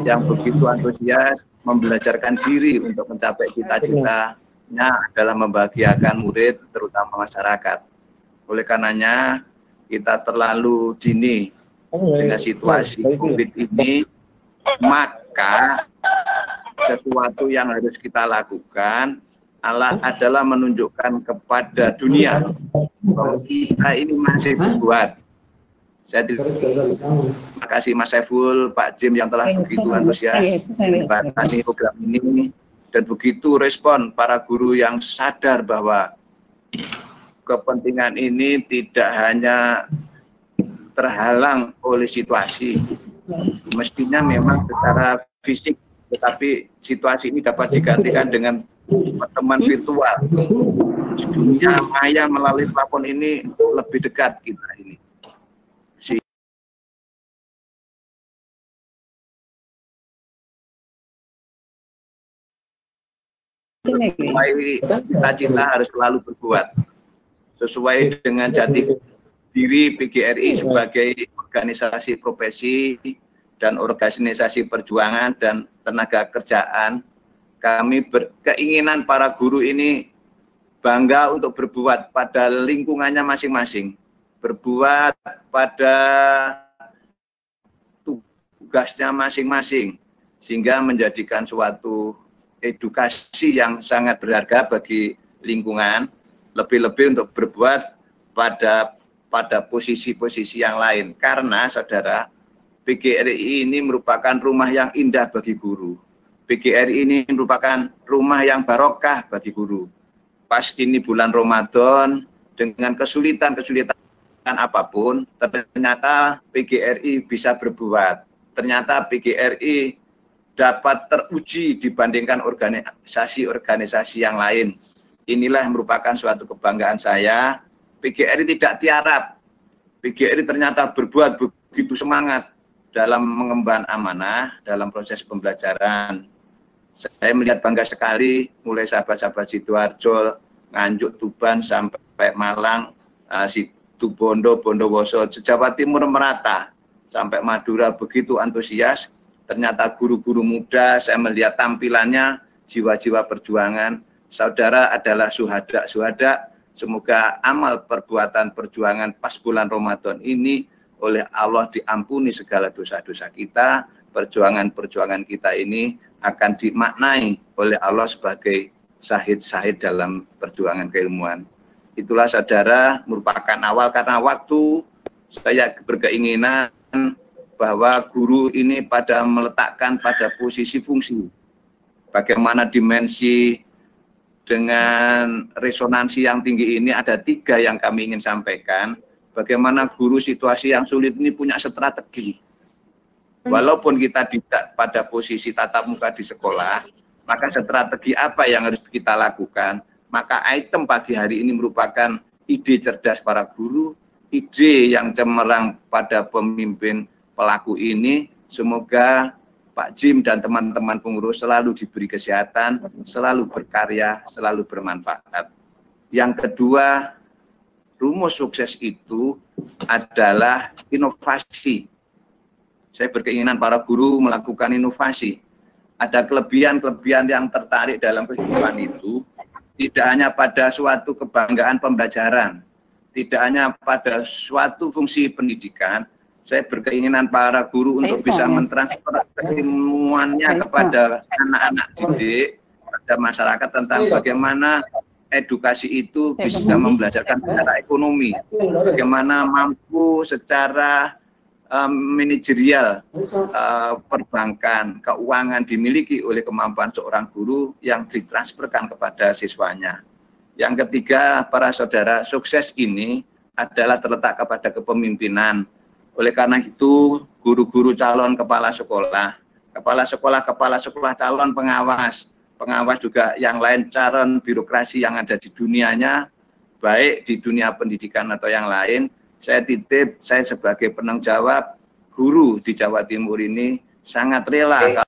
yang begitu antusias membelajarkan diri untuk mencapai cita-citanya adalah membahagiakan murid, terutama masyarakat. Oleh karenanya, kita terlalu dini dengan situasi COVID ini, maka sesuatu yang harus kita lakukan adalah menunjukkan kepada dunia bahwa kita ini masih berbuat. Saya terima kasih Mas Saiful, Pak Jim yang telah begitu antusias menangani program ini dan begitu respon para guru yang sadar bahwa kepentingan ini tidak hanya terhalang oleh situasi, mestinya memang secara fisik, tetapi situasi ini dapat digantikan dengan pertemuan virtual. Dunia maya melalui platform ini lebih dekat kita ini. Cita-cita harus selalu berbuat sesuai dengan jati diri PGRI sebagai organisasi profesi dan organisasi perjuangan dan tenaga kerjaan. Kami berkeinginan para guru ini bangga untuk berbuat pada lingkungannya masing-masing, berbuat pada tugasnya masing-masing, sehingga menjadikan suatu edukasi yang sangat berharga bagi lingkungan, lebih-lebih untuk berbuat pada posisi-posisi yang lain. Karena saudara, PGRI ini merupakan rumah yang indah bagi guru. PGRI ini merupakan rumah yang barokah bagi guru. Pas ini bulan Ramadan, dengan kesulitan-kesulitan apapun, ternyata PGRI bisa berbuat. Ternyata PGRI dapat teruji dibandingkan organisasi-organisasi yang lain. Inilah merupakan suatu kebanggaan saya. PGRI tidak tiarap. PGRI ternyata berbuat begitu semangat dalam mengemban amanah dalam proses pembelajaran. Saya melihat bangga sekali, mulai sahabat-sahabat Sidoarjo, Nganjuk, Tuban, sampai Malang, Situbondo, Bondowoso, Jawa Timur merata, sampai Madura begitu antusias. Ternyata guru-guru muda, saya melihat tampilannya, jiwa-jiwa perjuangan. Saudara adalah suhada. Semoga amal perbuatan perjuangan pas bulan Ramadan ini oleh Allah diampuni segala dosa-dosa kita. Perjuangan-perjuangan kita ini akan dimaknai oleh Allah sebagai syahid-syahid dalam perjuangan keilmuan. Itulah saudara merupakan awal, karena waktu saya berkeinginan bahwa guru ini pada meletakkan pada posisi fungsi. Bagaimana dimensi dengan resonansi yang tinggi ini, ada 3 yang kami ingin sampaikan. Bagaimana guru situasi yang sulit ini punya strategi. Walaupun kita tidak pada posisi tatap muka di sekolah, maka strategi apa yang harus kita lakukan? Maka item pagi hari ini merupakan ide cerdas para guru, ide yang cemerlang pada pemimpin pelaku ini. Semoga Pak Jim dan teman-teman pengurus selalu diberi kesehatan, selalu berkarya, selalu bermanfaat. Yang kedua, rumus sukses itu adalah inovasi. Saya berkeinginan para guru melakukan inovasi. Ada kelebihan-kelebihan yang tertarik dalam kehidupan itu, tidak hanya pada suatu kebanggaan pembelajaran, tidak hanya pada suatu fungsi pendidikan. Saya berkeinginan para guru untuk bisa mentransfer keilmuannya kepada anak-anak didik, pada masyarakat tentang bagaimana edukasi itu bisa membelajarkan secara ekonomi, bagaimana mampu secara manajerial perbankan, keuangan dimiliki oleh kemampuan seorang guru yang ditransferkan kepada siswanya. Yang ketiga, para saudara, sukses ini adalah terletak kepada kepemimpinan. Oleh karena itu, guru-guru calon kepala sekolah calon pengawas juga yang lain, calon birokrasi yang ada di dunianya, baik di dunia pendidikan atau yang lain, saya titip, saya sebagai penanggung jawab guru di Jawa Timur ini sangat rela.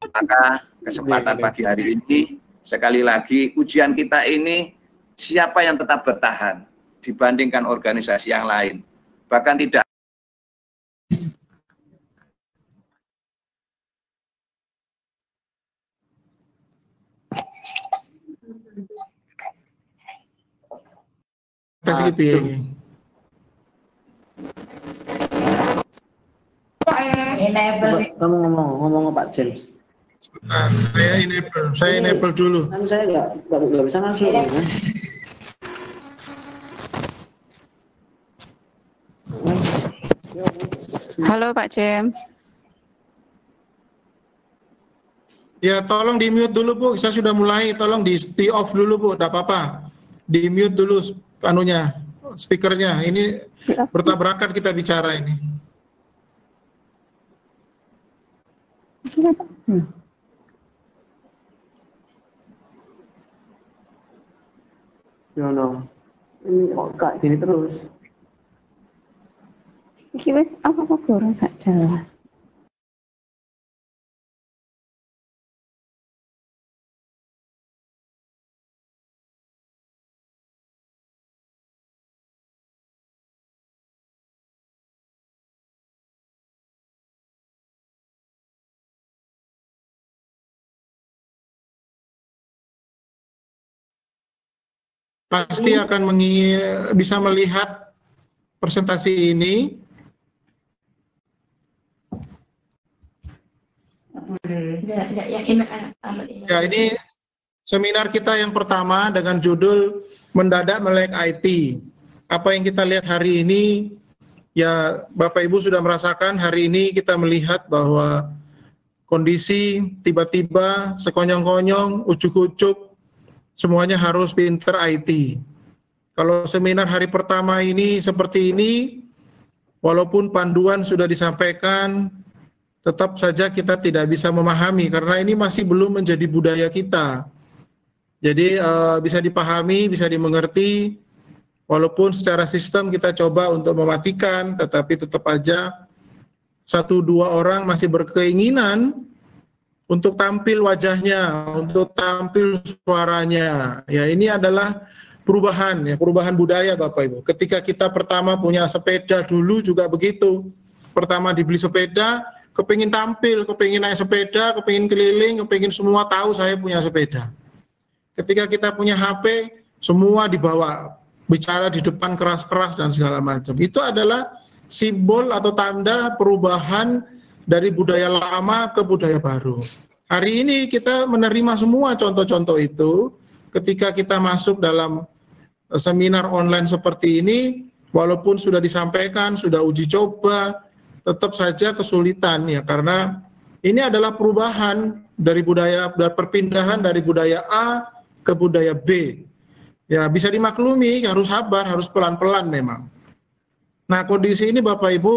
Maka kesempatan pagi hari ini, sekali lagi ujian kita ini, siapa yang tetap bertahan? dibandingkan organisasi yang lain. Bahkan tidak Kamu ngomong Pak James. Sebentar, saya enable dulu. Kan saya nggak bisa masuk. Kan? Halo Pak James. Ya, tolong di mute dulu Bu. Saya sudah mulai. Tolong di off dulu Bu. Tidak apa-apa. Di mute dulu anunya, speakernya. Ini bertabrakan kita bicara ini. No. Ini kok kayak gini terus. Iki wis apa gorong gak jelas. Pasti akan bisa melihat presentasi ini. Ya, ini seminar kita yang pertama dengan judul Mendadak Melek IT. Apa yang kita lihat hari ini, ya Bapak Ibu sudah merasakan hari ini kita melihat bahwa kondisi tiba-tiba sekonyong-konyong, ujuk-ujuk, semuanya harus pinter IT. Kalau seminar hari pertama ini seperti ini, walaupun panduan sudah disampaikan, tetap saja kita tidak bisa memahami karena ini masih belum menjadi budaya kita. Jadi bisa dipahami, bisa dimengerti, walaupun secara sistem kita coba untuk mematikan, tetapi tetap aja 1-2 orang masih berkeinginan untuk tampil wajahnya, untuk tampil suaranya. Ya, ini adalah perubahan, ya, perubahan budaya Bapak Ibu. Ketika kita pertama punya sepeda dulu juga begitu. Pertama dibeli sepeda, kepingin tampil, kepingin naik sepeda, kepingin keliling, kepingin semua tahu saya punya sepeda. Ketika kita punya HP, semua dibawa, bicara di depan keras-keras dan segala macam. Itu adalah simbol atau tanda perubahan dari budaya lama ke budaya baru. Hari ini kita menerima semua contoh-contoh itu. Ketika kita masuk dalam seminar online seperti ini, walaupun sudah disampaikan, sudah uji coba, tetap saja kesulitan ya, karena ini adalah perubahan dari budaya, perpindahan dari budaya A ke budaya B. Ya, bisa dimaklumi, harus sabar, harus pelan-pelan memang. Nah, kondisi ini Bapak Ibu,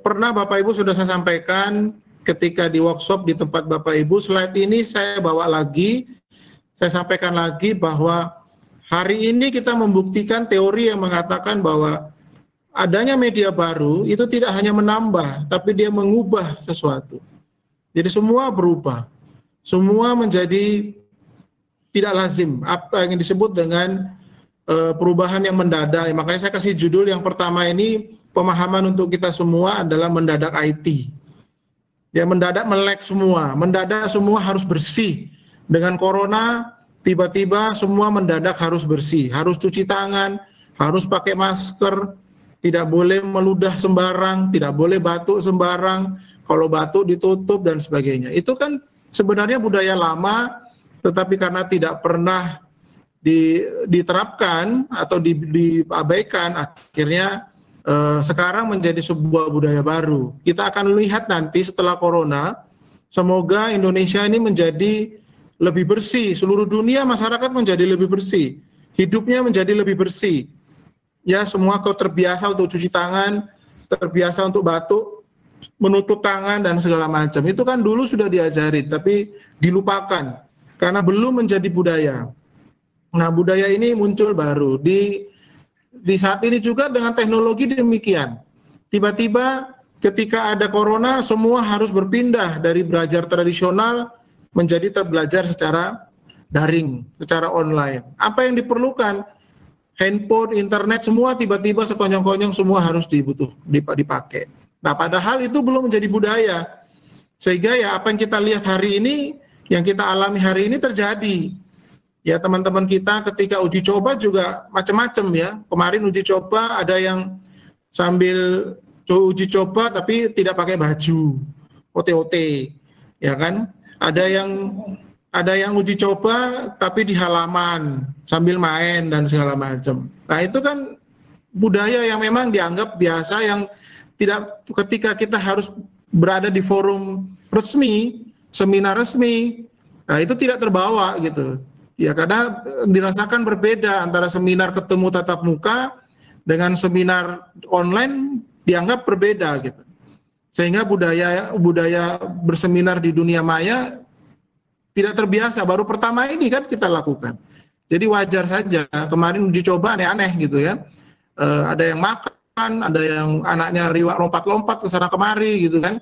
pernah Bapak Ibu sudah saya sampaikan ketika di workshop di tempat Bapak Ibu. Slide ini saya bawa lagi, saya sampaikan lagi bahwa hari ini kita membuktikan teori yang mengatakan bahwa adanya media baru itu tidak hanya menambah, tapi dia mengubah sesuatu. Jadi semua berubah, semua menjadi tidak lazim, apa yang disebut dengan perubahan yang mendadak. Makanya saya kasih judul yang pertama ini, pemahaman untuk kita semua adalah mendadak IT. Ya, mendadak melek semua, mendadak semua harus bersih. Dengan corona, tiba-tiba semua mendadak harus bersih, harus cuci tangan, harus pakai masker, tidak boleh meludah sembarang, tidak boleh batuk sembarang, kalau batuk ditutup dan sebagainya. Itu kan sebenarnya budaya lama, tetapi karena tidak pernah diterapkan atau diabaikan, akhirnya sekarang menjadi sebuah budaya baru. Kita akan lihat nanti setelah corona, semoga Indonesia ini menjadi lebih bersih, seluruh dunia masyarakat menjadi lebih bersih, hidupnya menjadi lebih bersih. Ya, semua kau terbiasa untuk cuci tangan, terbiasa untuk batuk, menutup tangan dan segala macam. Itu kan dulu sudah diajari, tapi dilupakan karena belum menjadi budaya. Nah, budaya ini muncul baru di saat ini juga dengan teknologi demikian. Tiba-tiba ketika ada corona, semua harus berpindah dari belajar tradisional menjadi terbelajar secara daring, secara online. Apa yang diperlukan? handphone, internet, semua tiba-tiba sekonyong-konyong semua harus dipakai. Nah, padahal itu belum menjadi budaya. Sehingga ya apa yang kita lihat hari ini, yang kita alami hari ini terjadi. Ya, teman-teman kita ketika uji coba juga macam-macam ya. Kemarin uji coba ada yang sambil uji coba tapi tidak pakai baju, OT-OT, ya kan? Ada yang uji coba tapi di halaman sambil main dan segala macam. Nah, itu kan budaya yang memang dianggap biasa, yang tidak, ketika kita harus berada di forum resmi, seminar resmi, nah itu tidak terbawa gitu. Ya, karena dirasakan berbeda antara seminar ketemu tatap muka dengan seminar online, dianggap berbeda gitu. Sehingga budaya berseminar di dunia maya tidak terbiasa, baru pertama ini kan kita lakukan. Jadi wajar saja, kemarin uji coba aneh-aneh gitu ya. Ada yang makan, ada yang anaknya riwak lompat-lompat ke sana kemari gitu kan.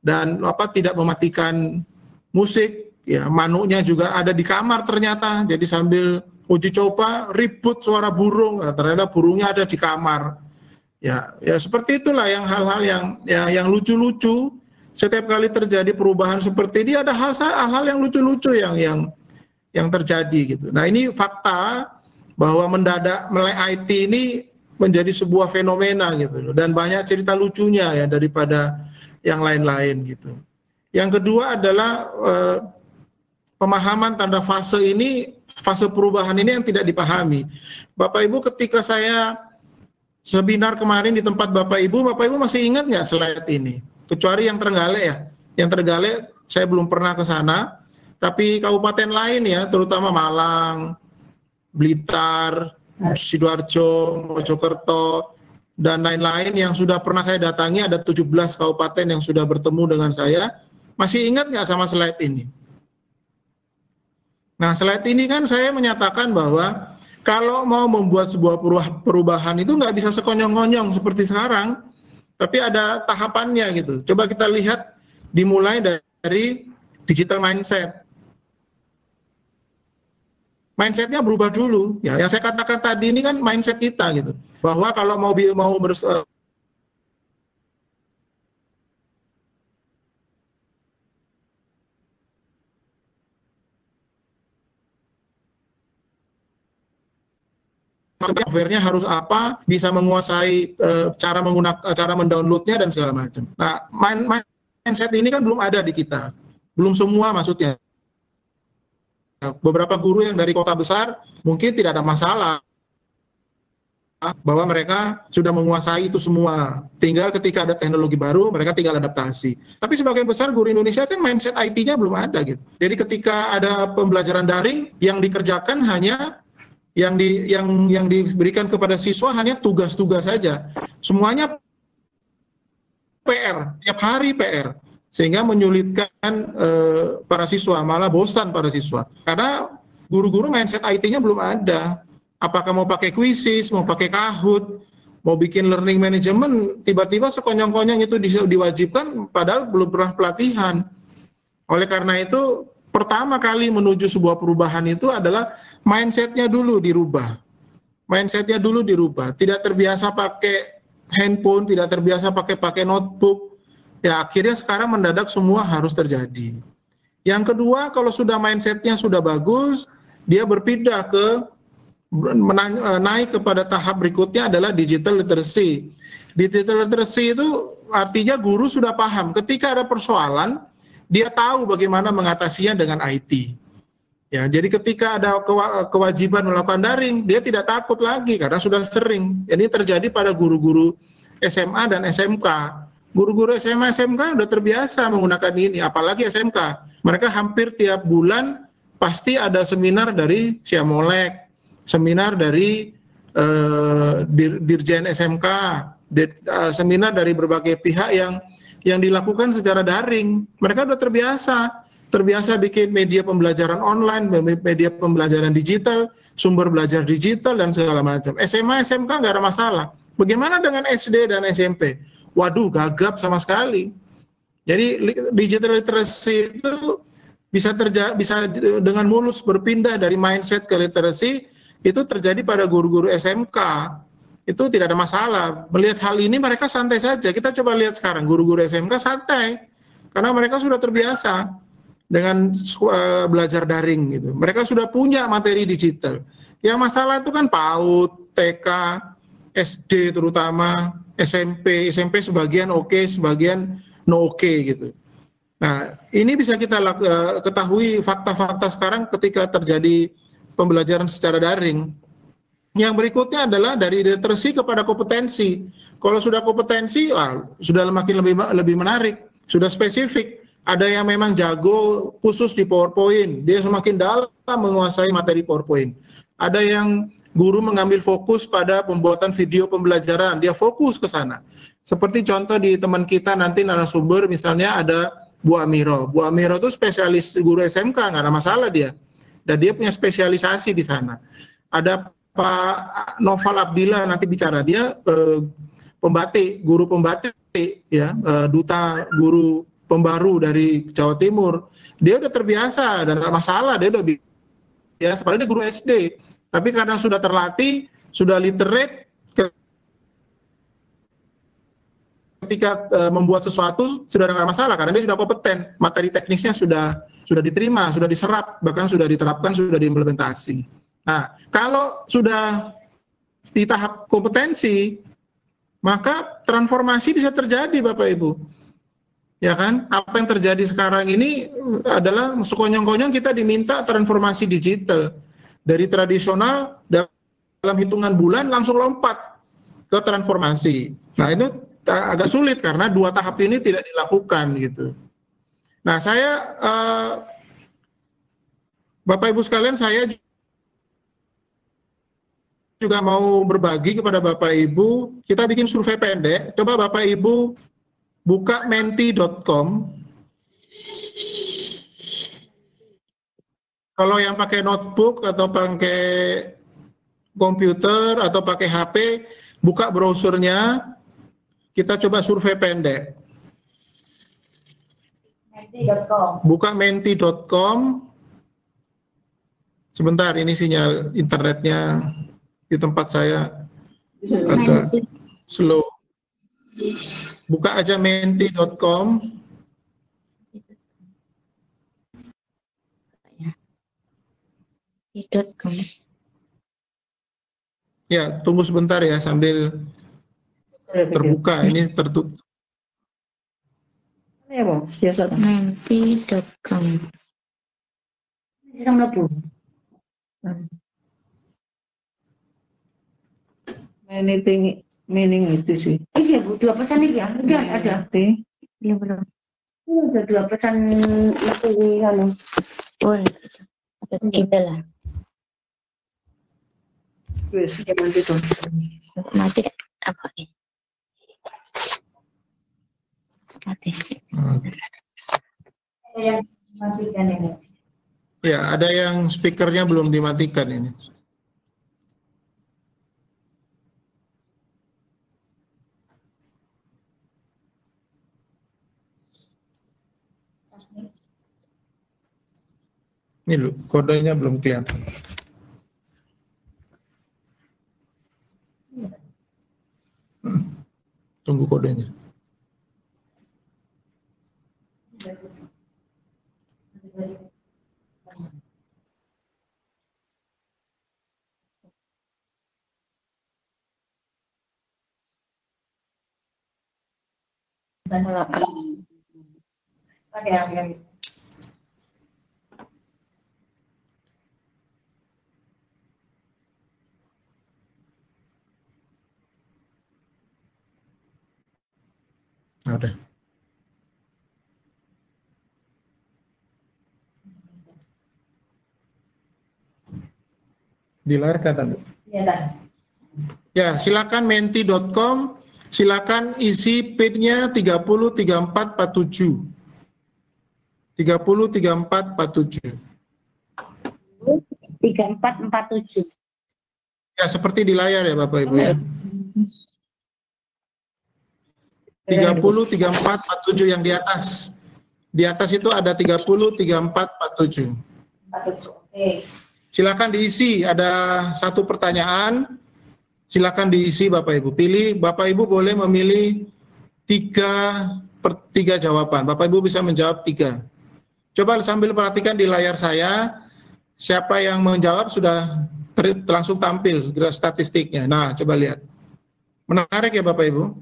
Dan tidak mematikan musik. Ya, manuknya juga ada di kamar ternyata. Jadi sambil uji coba ribut suara burung, ternyata burungnya ada di kamar. Ya seperti itulah yang hal-hal yang lucu-lucu. Setiap kali terjadi perubahan seperti ini ada hal-hal yang lucu-lucu yang terjadi gitu. Nah, ini fakta bahwa mendadak melek IT ini menjadi sebuah fenomena gitu loh, dan banyak cerita lucunya ya daripada yang lain-lain gitu. Yang kedua adalah pemahaman tanda fase ini, fase perubahan ini yang tidak dipahami. Bapak Ibu, ketika saya seminar kemarin di tempat Bapak Ibu masih ingat nggak slide ini? Kecuali yang Trenggalek ya. Yang Trenggalek saya belum pernah ke sana, tapi kabupaten lain ya, terutama Malang, Blitar, Sidoarjo, Mojokerto, dan lain-lain yang sudah pernah saya datangi, ada 17 kabupaten yang sudah bertemu dengan saya. Masih ingat nggak sama slide ini? Nah, slide ini kan saya menyatakan bahwa kalau mau membuat sebuah perubahan itu nggak bisa sekonyong-konyong seperti sekarang, tapi ada tahapannya gitu. Coba kita lihat, dimulai dari digital mindset. Mindsetnya berubah dulu. Ya, yang saya katakan tadi ini kan mindset kita gitu, bahwa kalau mau software-nya harus apa, bisa menguasai cara mendownloadnya dan segala macam. Nah, mindset ini kan belum ada di kita, belum semua maksudnya. Beberapa guru yang dari kota besar mungkin tidak ada masalah bahwa mereka sudah menguasai itu semua. Tinggal ketika ada teknologi baru, mereka tinggal adaptasi. Tapi sebagian besar guru Indonesia kan mindset IT-nya belum ada gitu. Jadi ketika ada pembelajaran daring, yang dikerjakan hanya yang diberikan kepada siswa hanya tugas-tugas saja. Semuanya PR, tiap hari PR. Sehingga menyulitkan para siswa, malah bosan para siswa. Karena guru-guru mindset IT-nya belum ada. Apakah mau pakai Quizzes, mau pakai Kahoot, mau bikin learning management, tiba-tiba sekonyong-konyong itu diwajibkan, padahal belum pernah pelatihan. Oleh karena itu, pertama kali menuju sebuah perubahan itu adalah mindset-nya dulu dirubah. Mindset-nya dulu dirubah. Tidak terbiasa pakai handphone, tidak terbiasa pakai notebook. Ya, akhirnya sekarang mendadak semua harus terjadi. Yang kedua, kalau sudah mindset-nya sudah bagus, dia berpindah ke naik kepada tahap berikutnya adalah digital literacy. Digital literacy itu artinya guru sudah paham. Ketika ada persoalan, dia tahu bagaimana mengatasinya dengan IT. Ya, jadi ketika ada kewajiban melakukan daring, dia tidak takut lagi karena sudah sering. Ini terjadi pada guru-guru SMA dan SMK. Guru-guru SMA SMK sudah terbiasa menggunakan ini, apalagi SMK. Mereka hampir tiap bulan pasti ada seminar dari Siamolek, seminar dari Dirjen SMK, seminar dari berbagai pihak yang dilakukan secara daring. Mereka sudah terbiasa bikin media pembelajaran online, media pembelajaran digital, sumber belajar digital, dan segala macam. SMA, SMK nggak ada masalah. Bagaimana dengan SD dan SMP? Waduh, gagap sama sekali. Jadi digital literacy itu bisa dengan mulus berpindah dari mindset ke literacy itu terjadi pada guru-guru SMK. Itu tidak ada masalah. Melihat hal ini mereka santai saja. Kita coba lihat sekarang, guru-guru SMK santai. Karena mereka sudah terbiasa dengan belajar daring gitu. Mereka sudah punya materi digital. Yang masalah itu kan PAUD, TK, SD terutama, SMP sebagian oke, sebagian no oke gitu. Nah, ini bisa kita ketahui fakta-fakta sekarang ketika terjadi pembelajaran secara daring. Yang berikutnya adalah dari literacy kepada kompetensi. Kalau sudah kompetensi, sudah makin lebih menarik, sudah spesifik. Ada yang memang jago khusus di PowerPoint, dia semakin dalam menguasai materi PowerPoint. Ada yang guru mengambil fokus pada pembuatan video pembelajaran, dia fokus ke sana. Seperti contoh di teman kita nanti narasumber, misalnya ada Bu Amiro. Bu Amiro itu spesialis guru SMK, nggak ada masalah dia. Dan dia punya spesialisasi di sana. Ada Pak Noval Abdillah nanti bicara, dia pembatik, guru pembatik, ya, duta guru pembaru dari Jawa Timur. Dia udah terbiasa dan nggak masalah, dia udah biasa. Padahal dia guru SD, tapi karena sudah terlatih, sudah literate, ketika membuat sesuatu sudah nggak masalah karena dia sudah kompeten, materi teknisnya sudah diterima, sudah diserap, bahkan sudah diterapkan, sudah diimplementasi. Nah, kalau sudah di tahap kompetensi, maka transformasi bisa terjadi, Bapak Ibu. Ya kan? Apa yang terjadi sekarang ini adalah sekonyong-konyong kita diminta transformasi digital. Dari tradisional dalam hitungan bulan langsung lompat ke transformasi. Nah, ini agak sulit karena dua tahap ini tidak dilakukan gitu. Nah, saya Bapak Ibu sekalian, saya juga mau berbagi kepada Bapak Ibu. Kita bikin survei pendek. Coba Bapak Ibu buka menti.com. Kalau yang pakai notebook atau pakai komputer atau pakai HP, buka browsernya. Kita coba survei pendek. Menti.com. Buka menti.com. Sebentar, ini sinyal internetnya di tempat saya agak slow. Buka aja menti.com. Ya, tunggu sebentar ya sambil terbuka. Ini tertutup. Ya, Bang. Biasa. Menti.com. Bisa melebu. Meaning itu sih. Iya Bu, 2 pesan ini ya, udah ada. Belum belum. Udah 2 pesan itu kan. Oh, ada kita lah. Wes, jangan gitu. Mati apa ini? Mati. Yang matikan ini. Ya, ada yang speakernya belum dimatikan ini. Ini loh, kodenya belum kelihatan. Tunggu kodenya. Ada. Di layar kelihatan, Bu? Iya, Ya, silakan menti.com, silakan isi PIN-nya 303447. 303447. 3447. Ya, seperti di layar ya Bapak Ibu ya. 303447 yang di atas. Di atas itu ada 303447. Oke. Silakan diisi, ada satu pertanyaan, silakan diisi Bapak Ibu. Pilih, Bapak Ibu boleh memilih 3/3 jawaban. Bapak Ibu bisa menjawab 3. Coba sambil perhatikan di layar saya, siapa yang menjawab sudah langsung tampil statistiknya. Nah, coba lihat. Menarik ya Bapak Ibu?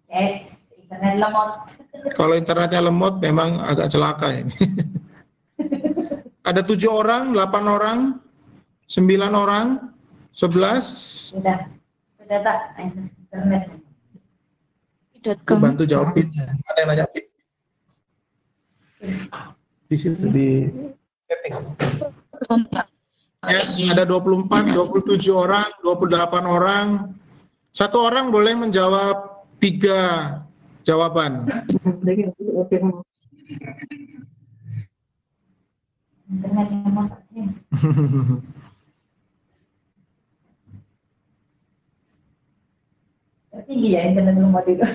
Yes, internet lemot. Kalau internetnya lemot memang agak celaka ini. Ada 7 orang, 8 orang, 9 orang, 11. Sudah tak internet. Bantu jawab pinnya. Ada yang nanya pin? Di situ di setting. Ya, ada 24, 27 orang, 28 orang. 1 orang boleh menjawab 3 jawaban. Internet lemot. Tinggi ya internet lemot itu.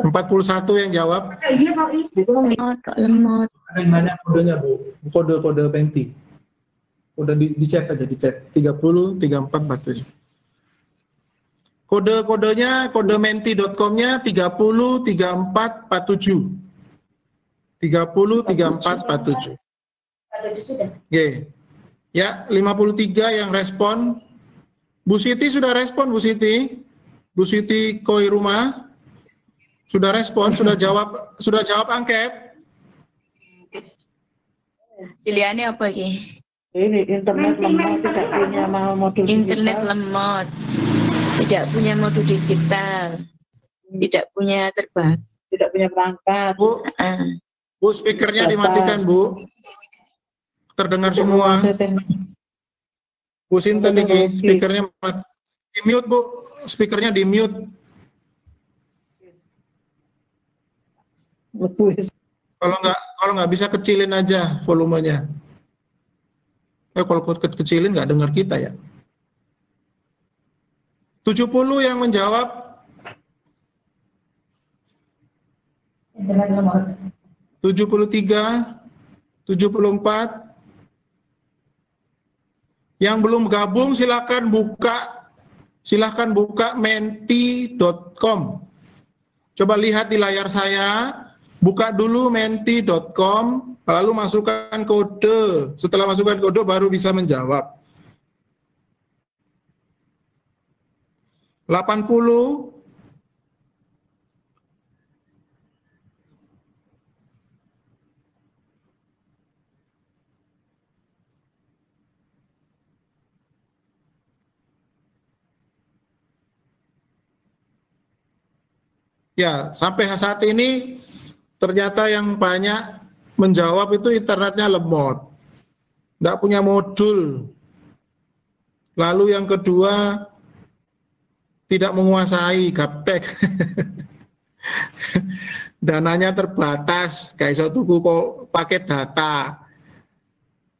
41 yang jawab. Iya Pak. Lemot. Ada yang nanya kodenya Bu, kode Penti. Udah di chat aja, di chat. 30 34 47. Kode-kodenya, kode menti.com-nya 30 34 47. 30 34 47. 47 sudah. Oke. Ya, 53 yang respon. Bu Siti sudah respon, Bu Siti. Bu Siti Koi Rumah sudah respon, sudah jawab angket. Pilihannya apa Ki? Ini internet lemot, tidak punya modul Internet digital. lemot. Tidak punya modul digital. Tidak punya terbang. Tidak punya perangkat. Bu, Bu speakernya dimatikan, Bu. Terdengar semua. Bu Sinten nih, speakernya mati. Di mute, Bu. Speakernya di mute. Kalau nggak bisa kecilin aja volumenya. Kalau kecilin nggak dengar kita ya. 70 yang menjawab. Internet lemot. 73, 74. Yang belum gabung silakan buka menti.com. Coba lihat di layar saya, buka dulu menti.com, lalu masukkan kode. Setelah masukkan kode baru bisa menjawab. 80. Ya, sampai saat ini ternyata yang banyak menjawab itu internetnya lemot. Nggak punya modul. Lalu yang kedua, tidak menguasai gaptek. Dananya terbatas, kayak iso tuku kok paket data.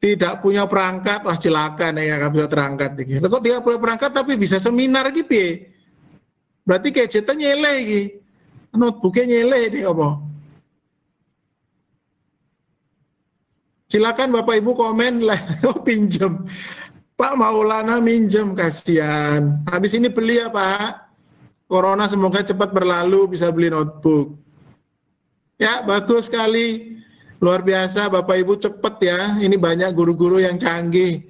Tidak punya perangkat, wah silakan ya nggak bisa terangkat. Kok tidak punya perangkat tapi bisa seminar gitu ya. Berarti gadgetnya nyele gitu. Notebooknya nyele deh apa? Silakan Bapak Ibu komen lah, pinjam. Pak Maulana minjem, kasihan. Habis ini beli ya Pak. Corona semoga cepat berlalu, bisa beli notebook. Ya, bagus sekali. Luar biasa Bapak Ibu cepet ya. Ini banyak guru-guru yang canggih.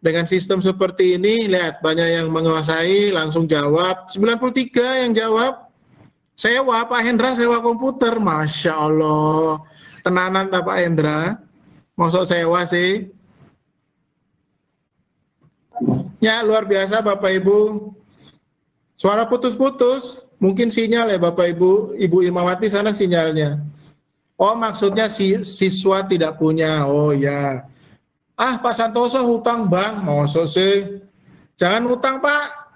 Dengan sistem seperti ini, lihat banyak yang menguasai, langsung jawab. 93 yang jawab. Sewa, Pak Hendra sewa komputer. Masya Allah. Tenanan tak Pak Hendra. Masuk sewa sih. Ya, luar biasa Bapak Ibu. Suara putus-putus. Mungkin sinyal ya Bapak Ibu. Ibu Ilmawati sana sinyalnya. Oh, maksudnya siswa tidak punya. Oh ya. Ah, Pak Santoso hutang bank. Masuk sih. Jangan hutang Pak.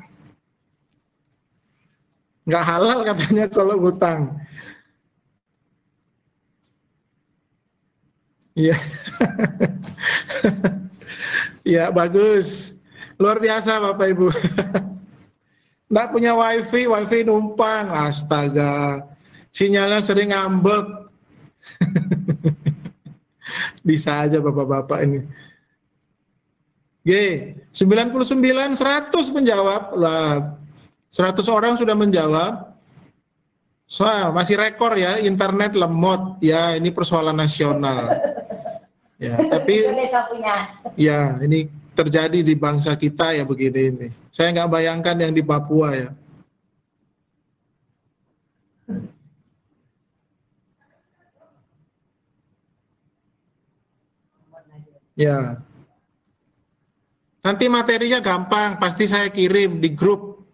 Nggak halal katanya kalau hutang. Iya. Ya, bagus. Luar biasa Bapak Ibu. Nggak punya wifi numpang. Astaga. Sinyalnya sering ngambek. Bisa aja Bapak-Bapak ini. G, 99, 100 menjawab. Lah, 100 orang sudah menjawab. So, masih rekor ya, internet lemot. Ya, ini persoalan nasional. Ya, tapi ya, ini terjadi di bangsa kita ya begini ini. Saya nggak bayangkan yang di Papua ya. Ya. Nanti materinya gampang, pasti saya kirim di grup.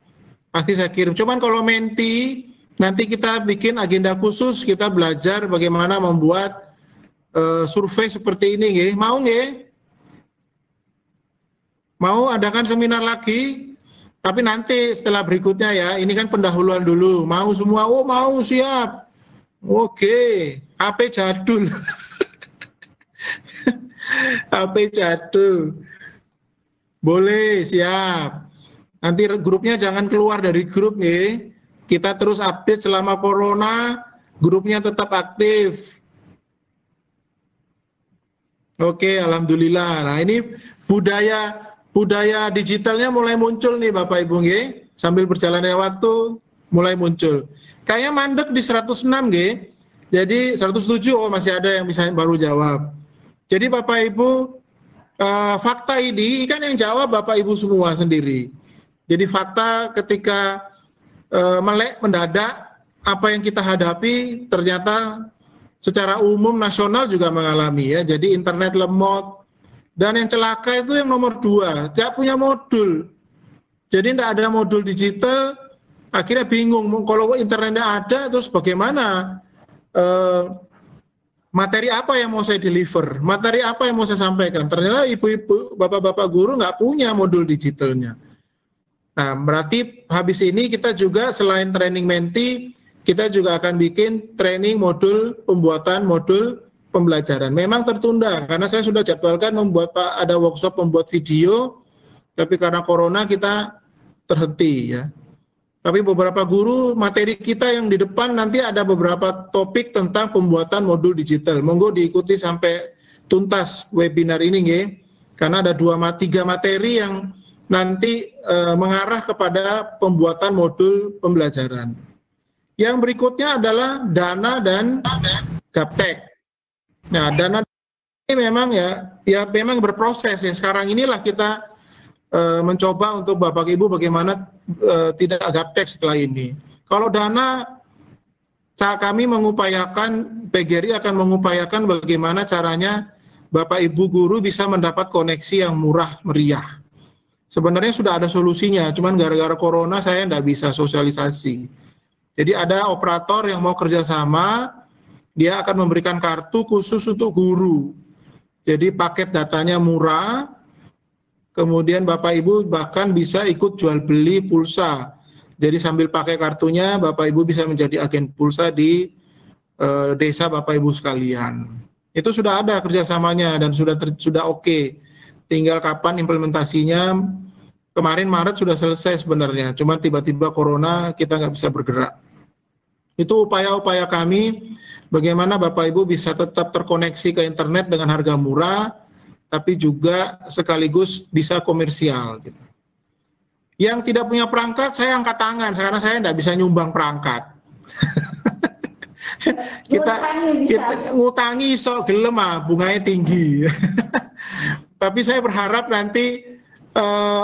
Pasti saya kirim. Cuman kalau menti, nanti kita bikin agenda khusus, kita belajar bagaimana membuat survei seperti ini, nggih. Mau nggih? Mau adakan seminar lagi, tapi nanti setelah berikutnya ya, ini kan pendahuluan dulu. Mau semua? Oh mau, siap. Oke, HP jadul. HP jadul. Boleh, siap. Nanti grupnya jangan keluar dari grup nih. Kita terus update selama corona, grupnya tetap aktif. Oke, alhamdulillah. Nah, ini budaya digitalnya mulai muncul nih Bapak Ibu nggih. Sambil berjalannya waktu mulai muncul. Kayaknya mandek di 106 nggih. Jadi 107 oh masih ada yang bisa baru jawab. Jadi Bapak Ibu fakta ini kan yang jawab Bapak Ibu semua sendiri. Jadi fakta ketika melek mendadak apa yang kita hadapi ternyata secara umum nasional juga mengalami ya. Jadi internet lemot dan yang celaka itu yang nomor 2, tidak punya modul. Jadi tidak ada modul digital, akhirnya bingung kalau internetnya ada terus bagaimana materi apa yang mau saya deliver, materi apa yang mau saya sampaikan. Ternyata ibu-ibu, bapak-bapak guru nggak punya modul digitalnya. Nah, berarti habis ini kita juga selain training menti, kita juga akan bikin training modul pembuatan modul pembelajaran. Memang tertunda karena saya sudah jadwalkan ada workshop membuat video, tapi karena corona kita terhenti ya. Tapi beberapa guru materi kita yang di depan nanti ada beberapa topik tentang pembuatan modul digital. Monggo diikuti sampai tuntas webinar ini nggih. Karena ada 3 materi yang nanti mengarah kepada pembuatan modul pembelajaran. Yang berikutnya adalah dana dan gaptek. Nah, dana ini memang ya memang berproses ya. Sekarang inilah kita mencoba untuk Bapak Ibu bagaimana tidak gaptek setelah ini. Kalau dana, kami mengupayakan, PGRI akan mengupayakan bagaimana caranya Bapak Ibu guru bisa mendapat koneksi yang murah meriah. Sebenarnya sudah ada solusinya, cuman gara-gara corona saya tidak bisa sosialisasi. Jadi ada operator yang mau kerjasama, dia akan memberikan kartu khusus untuk guru. Jadi paket datanya murah, kemudian Bapak Ibu bahkan bisa ikut jual beli pulsa. Jadi sambil pakai kartunya, Bapak Ibu bisa menjadi agen pulsa di desa Bapak Ibu sekalian. Itu sudah ada kerjasamanya dan sudah oke. Tinggal kapan implementasinya. Kemarin Maret sudah selesai sebenarnya, cuma tiba-tiba corona kita nggak bisa bergerak. Itu upaya-upaya kami, bagaimana Bapak Ibu bisa tetap terkoneksi ke internet dengan harga murah, tapi juga sekaligus bisa komersial. Gitu. Yang tidak punya perangkat, saya angkat tangan, karena saya tidak bisa nyumbang perangkat. kita ngutangi so gelem bunganya tinggi. Tapi saya berharap nanti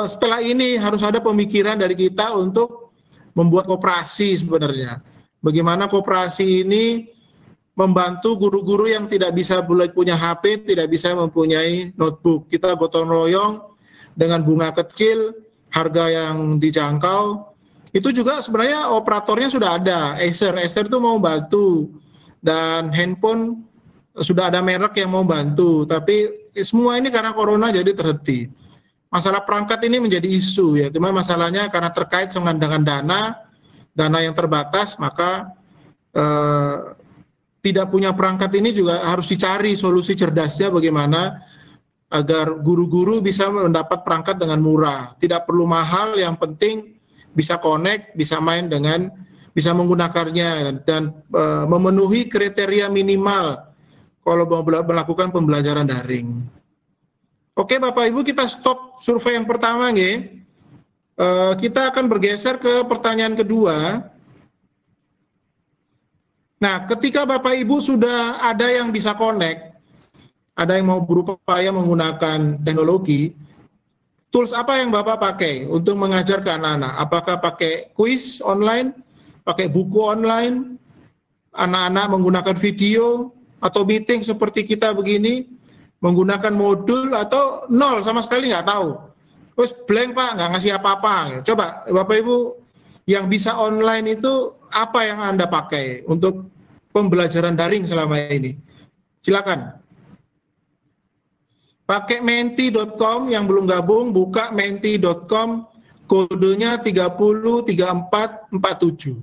setelah ini harus ada pemikiran dari kita untuk membuat koperasi sebenarnya. Bagaimana koperasi ini membantu guru-guru yang tidak bisa punya HP, tidak bisa mempunyai notebook. Kita gotong royong dengan bunga kecil, harga yang dijangkau. Itu juga sebenarnya operatornya sudah ada. Acer itu mau bantu. Dan handphone sudah ada merek yang mau bantu. Tapi semua ini karena corona jadi terhenti. Masalah perangkat ini menjadi isu ya. Cuma masalahnya karena terkait dengan dana yang terbatas, maka tidak punya perangkat ini juga harus dicari solusi cerdasnya bagaimana agar guru-guru bisa mendapat perangkat dengan murah. Tidak perlu mahal, yang penting bisa connect, bisa main bisa menggunakannya dan memenuhi kriteria minimal kalau mau melakukan pembelajaran daring. Oke Bapak Ibu, kita stop survei yang pertama nggih. Kita akan bergeser ke pertanyaan kedua. Nah, ketika Bapak Ibu sudah ada yang bisa connect, ada yang mau berupaya menggunakan teknologi, tools apa yang Bapak pakai untuk mengajar ke anak-anak? Apakah pakai kuis online, pakai buku online, anak-anak menggunakan video, atau meeting seperti kita begini, menggunakan modul, atau nol sama sekali nggak tahu? Terus blank Pak, nggak ngasih apa-apa. Coba Bapak Ibu yang bisa online itu apa yang Anda pakai untuk pembelajaran daring selama ini? Silakan. Pakai menti.com, yang belum gabung, buka menti.com, kodenya 303447.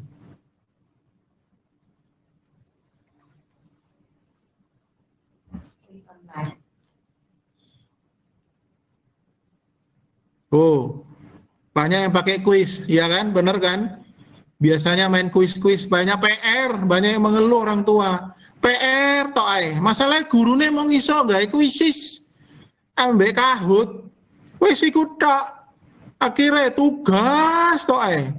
Oh, banyak yang pakai kuis, ya kan? Bener kan? Biasanya main kuis-kuis, banyak PR, banyak yang mengeluh orang tua. PR tok ae, masalahnya gurune mau ngiso gawe kuisis. Ambek kahut, wis iku tok. Akhirnya tugas tok ae.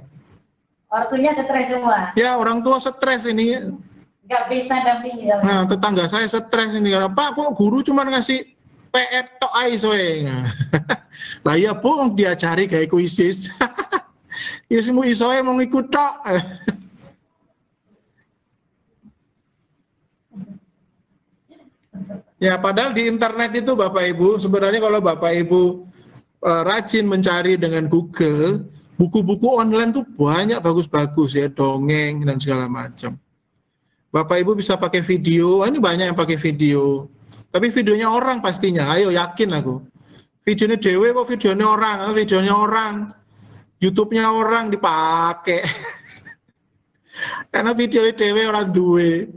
Ortunya stres semua. Ya, orang tua stres ini. Nggak bisa dampingi. Nah, tetangga saya stres ini. Pak, kok guru cuma ngasih PR tok ae soe. Lah iya Bu, diajari gawe kuisis. Ya semua isoe mau ikut tok. Ya, padahal di internet itu Bapak Ibu, sebenarnya kalau Bapak Ibu rajin mencari dengan Google, buku-buku online tuh banyak bagus-bagus ya, dongeng dan segala macam. Bapak Ibu bisa pakai video, ini banyak yang pakai video. Tapi videonya orang pastinya, ayo yakin aku. Videonya dewe kok videonya orang. YouTube-nya orang dipakai. Karena video dewe orang duwe.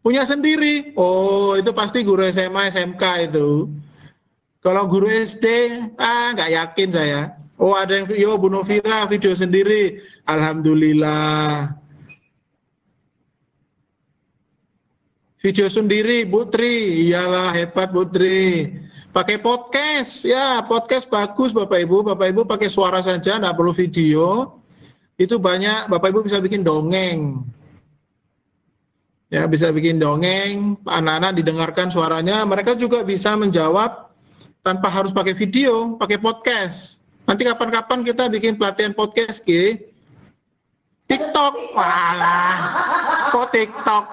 Punya sendiri. Oh, itu pasti guru SMA, SMK itu. Kalau guru SD, nggak yakin saya. Oh, ada yang video Bu Novira video sendiri. Alhamdulillah. Video sendiri, Bu Tri. Iyalah, hebat Bu Tri. Pakai podcast, ya podcast bagus Bapak Ibu. Bapak Ibu pakai suara saja, nggak perlu video. Itu banyak, Bapak Ibu bisa bikin dongeng. Ya, bisa bikin dongeng, anak-anak didengarkan suaranya, mereka juga bisa menjawab tanpa harus pakai video, pakai podcast. Nanti kapan-kapan kita bikin pelatihan podcast, TikTok, walah, kok TikTok?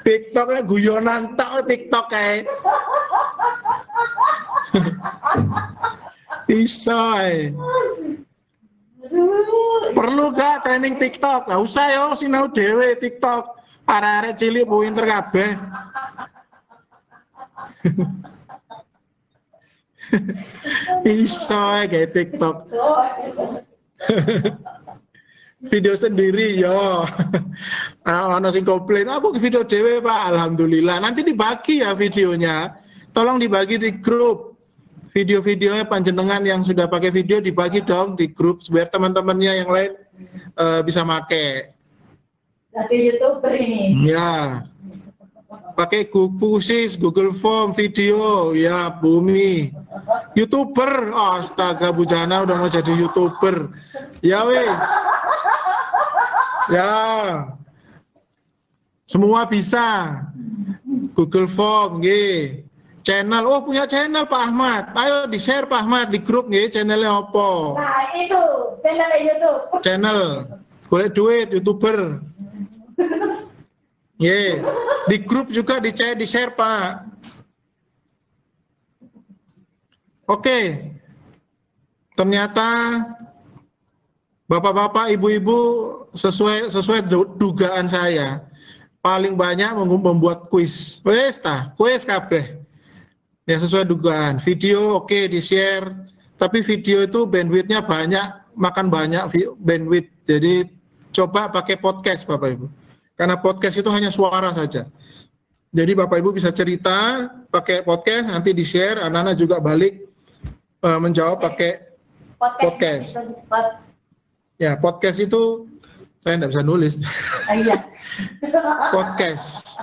TikToknya guyonan tok TikTok kayak. Bisa. Perlu gak training TikTok? Gak usah yo, sinau dewe TikTok. Arek-arek cilik pinter kabeh. Iso kayak TikTok. Video sendiri yo. Ana sing komplain, aku ke video dewe Pak. Alhamdulillah. Nanti dibagi ya videonya. Tolong dibagi di grup. Video-videonya panjenengan yang sudah pakai video dibagi dong di grup biar teman-temannya yang lain bisa make. Jadi YouTuber ini. Ya. Pakai Google Form video ya Bumi. YouTuber, astaga Bu Jana udah mau jadi YouTuber. Ya wes. Ya. Semua bisa. Google Form nggih. Channel, oh punya channel Pak Ahmad. Ayo di-share Pak Ahmad di grup nggih, channelnya apa? Nah, itu channel YouTube. Channel. Boleh duit YouTuber. Ye, di grup juga di-share Pak. Oke. Ternyata Bapak-bapak, ibu-ibu sesuai dugaan saya paling banyak membuat kuis. Wes tah, kuis kabeh. Ya sesuai dugaan. Video oke di-share, tapi video itu bandwidth-nya banyak, makan banyak bandwidth. Jadi coba pakai podcast Bapak Ibu. Karena podcast itu hanya suara saja. Jadi Bapak Ibu bisa cerita pakai podcast, nanti di-share, anak-anak juga balik menjawab pakai podcast. Ya, podcast itu saya tidak bisa nulis. Iya. Podcast.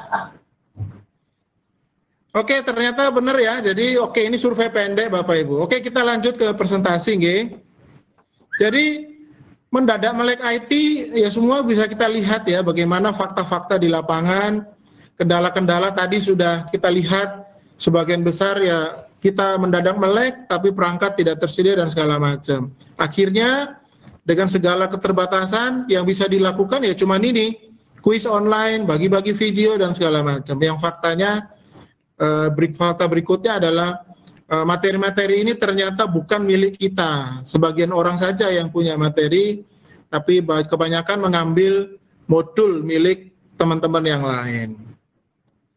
Oke, ternyata benar ya. Jadi oke, ini survei pendek Bapak Ibu. Oke, kita lanjut ke presentasi nggih. Jadi mendadak melek IT ya semua bisa kita lihat ya bagaimana fakta-fakta di lapangan. Kendala-kendala tadi sudah kita lihat, sebagian besar ya kita mendadak melek tapi perangkat tidak tersedia dan segala macam. Akhirnya dengan segala keterbatasan yang bisa dilakukan ya cuman ini, kuis online, bagi-bagi video dan segala macam. Yang faktanya fakta berikutnya adalah materi-materi ini ternyata bukan milik kita. Sebagian orang saja yang punya materi, tapi kebanyakan mengambil modul milik teman-teman yang lain.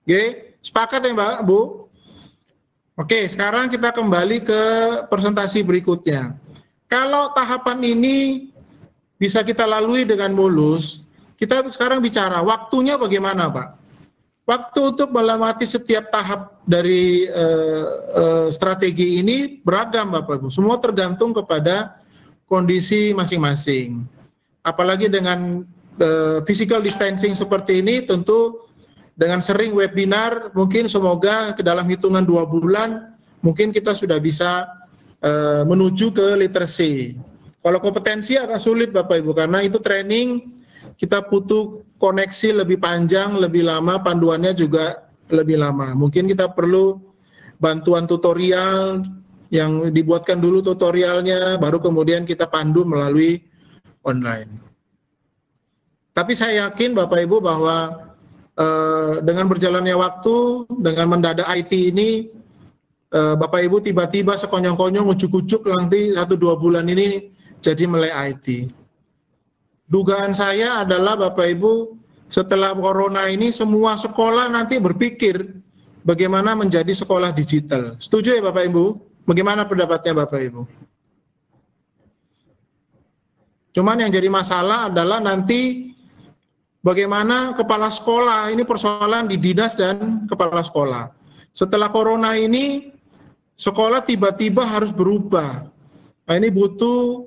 Oke, sepakat ya Mbak, Bu? Oke, sekarang kita kembali ke presentasi berikutnya. Kalau tahapan ini bisa kita lalui dengan mulus, kita sekarang bicara waktunya bagaimana Pak? Waktu untuk melewati setiap tahap dari strategi ini beragam Bapak Ibu. Semua tergantung kepada kondisi masing-masing. Apalagi dengan physical distancing seperti ini, tentu dengan sering webinar, mungkin semoga ke dalam hitungan 2 bulan, mungkin kita sudah bisa menuju ke literacy. Kalau kompetensi agak sulit Bapak Ibu, karena itu training, kita butuh koneksi lebih panjang, lebih lama, panduannya juga lebih lama. Mungkin kita perlu bantuan tutorial, yang dibuatkan dulu tutorialnya, baru kemudian kita pandu melalui online. Tapi saya yakin Bapak Ibu bahwa dengan berjalannya waktu, dengan mendadak IT ini, Bapak Ibu tiba-tiba sekonyong-konyong ujuk-ujuk nanti 1-2 bulan ini jadi melek IT. Dugaan saya adalah Bapak Ibu setelah corona ini semua sekolah nanti berpikir bagaimana menjadi sekolah digital. Setuju ya Bapak Ibu? Bagaimana pendapatnya Bapak Ibu? Cuman yang jadi masalah adalah nanti bagaimana kepala sekolah, ini persoalan di dinas dan kepala sekolah. Setelah corona ini, sekolah tiba-tiba harus berubah. Nah, ini butuh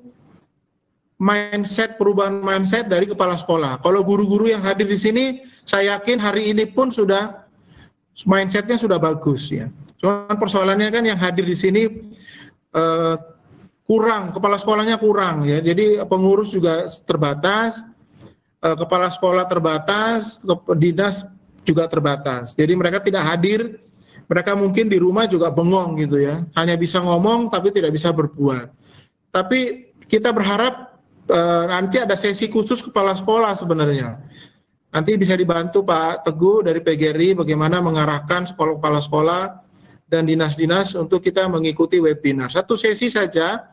perubahan mindset dari kepala sekolah. Kalau guru-guru yang hadir di sini, saya yakin hari ini pun sudah mindsetnya sudah bagus ya. Cuman persoalannya kan yang hadir di sini kurang, kepala sekolahnya kurang ya. Jadi pengurus juga terbatas. Kepala sekolah terbatas, dinas juga terbatas. Jadi mereka tidak hadir, mereka mungkin di rumah juga bengong gitu ya. Hanya bisa ngomong tapi tidak bisa berbuat. Tapi kita berharap nanti ada sesi khusus kepala sekolah sebenarnya. Nanti bisa dibantu Pak Teguh dari PGRI bagaimana mengarahkan kepala sekolah dan dinas-dinas untuk kita mengikuti webinar. Satu sesi saja,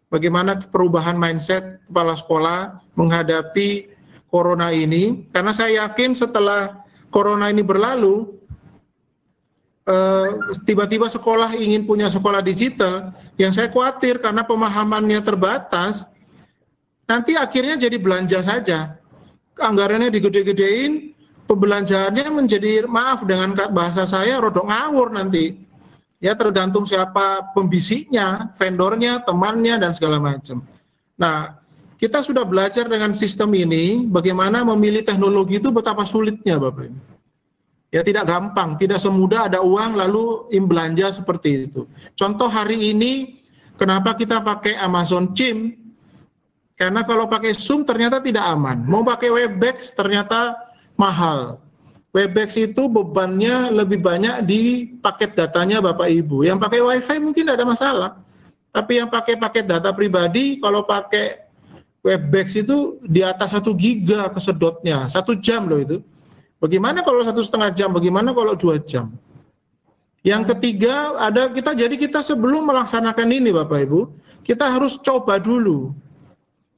bagaimana perubahan mindset kepala sekolah menghadapi corona ini, karena saya yakin setelah corona ini berlalu, tiba-tiba sekolah ingin punya sekolah digital, yang saya khawatir karena pemahamannya terbatas, nanti akhirnya jadi belanja saja. Anggarannya digede-gedein, pembelanjaannya menjadi, maaf dengan bahasa saya, rodok ngawur nanti. Ya tergantung siapa pembisiknya, vendornya, temannya, dan segala macam. Nah, kita sudah belajar dengan sistem ini, bagaimana memilih teknologi itu betapa sulitnya Bapak Ibu. Ya tidak gampang, tidak semudah ada uang lalu belanja seperti itu. Contoh hari ini, kenapa kita pakai Amazon Teams? Karena kalau pakai Zoom ternyata tidak aman. Mau pakai Webex ternyata mahal. Webex itu bebannya lebih banyak di paket datanya Bapak Ibu. Yang pakai WiFi mungkin tidak ada masalah. Tapi yang pakai paket data pribadi, kalau pakai Webex itu di atas 1 giga kesedotnya, 1 jam loh itu. Bagaimana kalau 1,5 jam, bagaimana kalau 2 jam? Yang ketiga, jadi kita sebelum melaksanakan ini Bapak Ibu, kita harus coba dulu.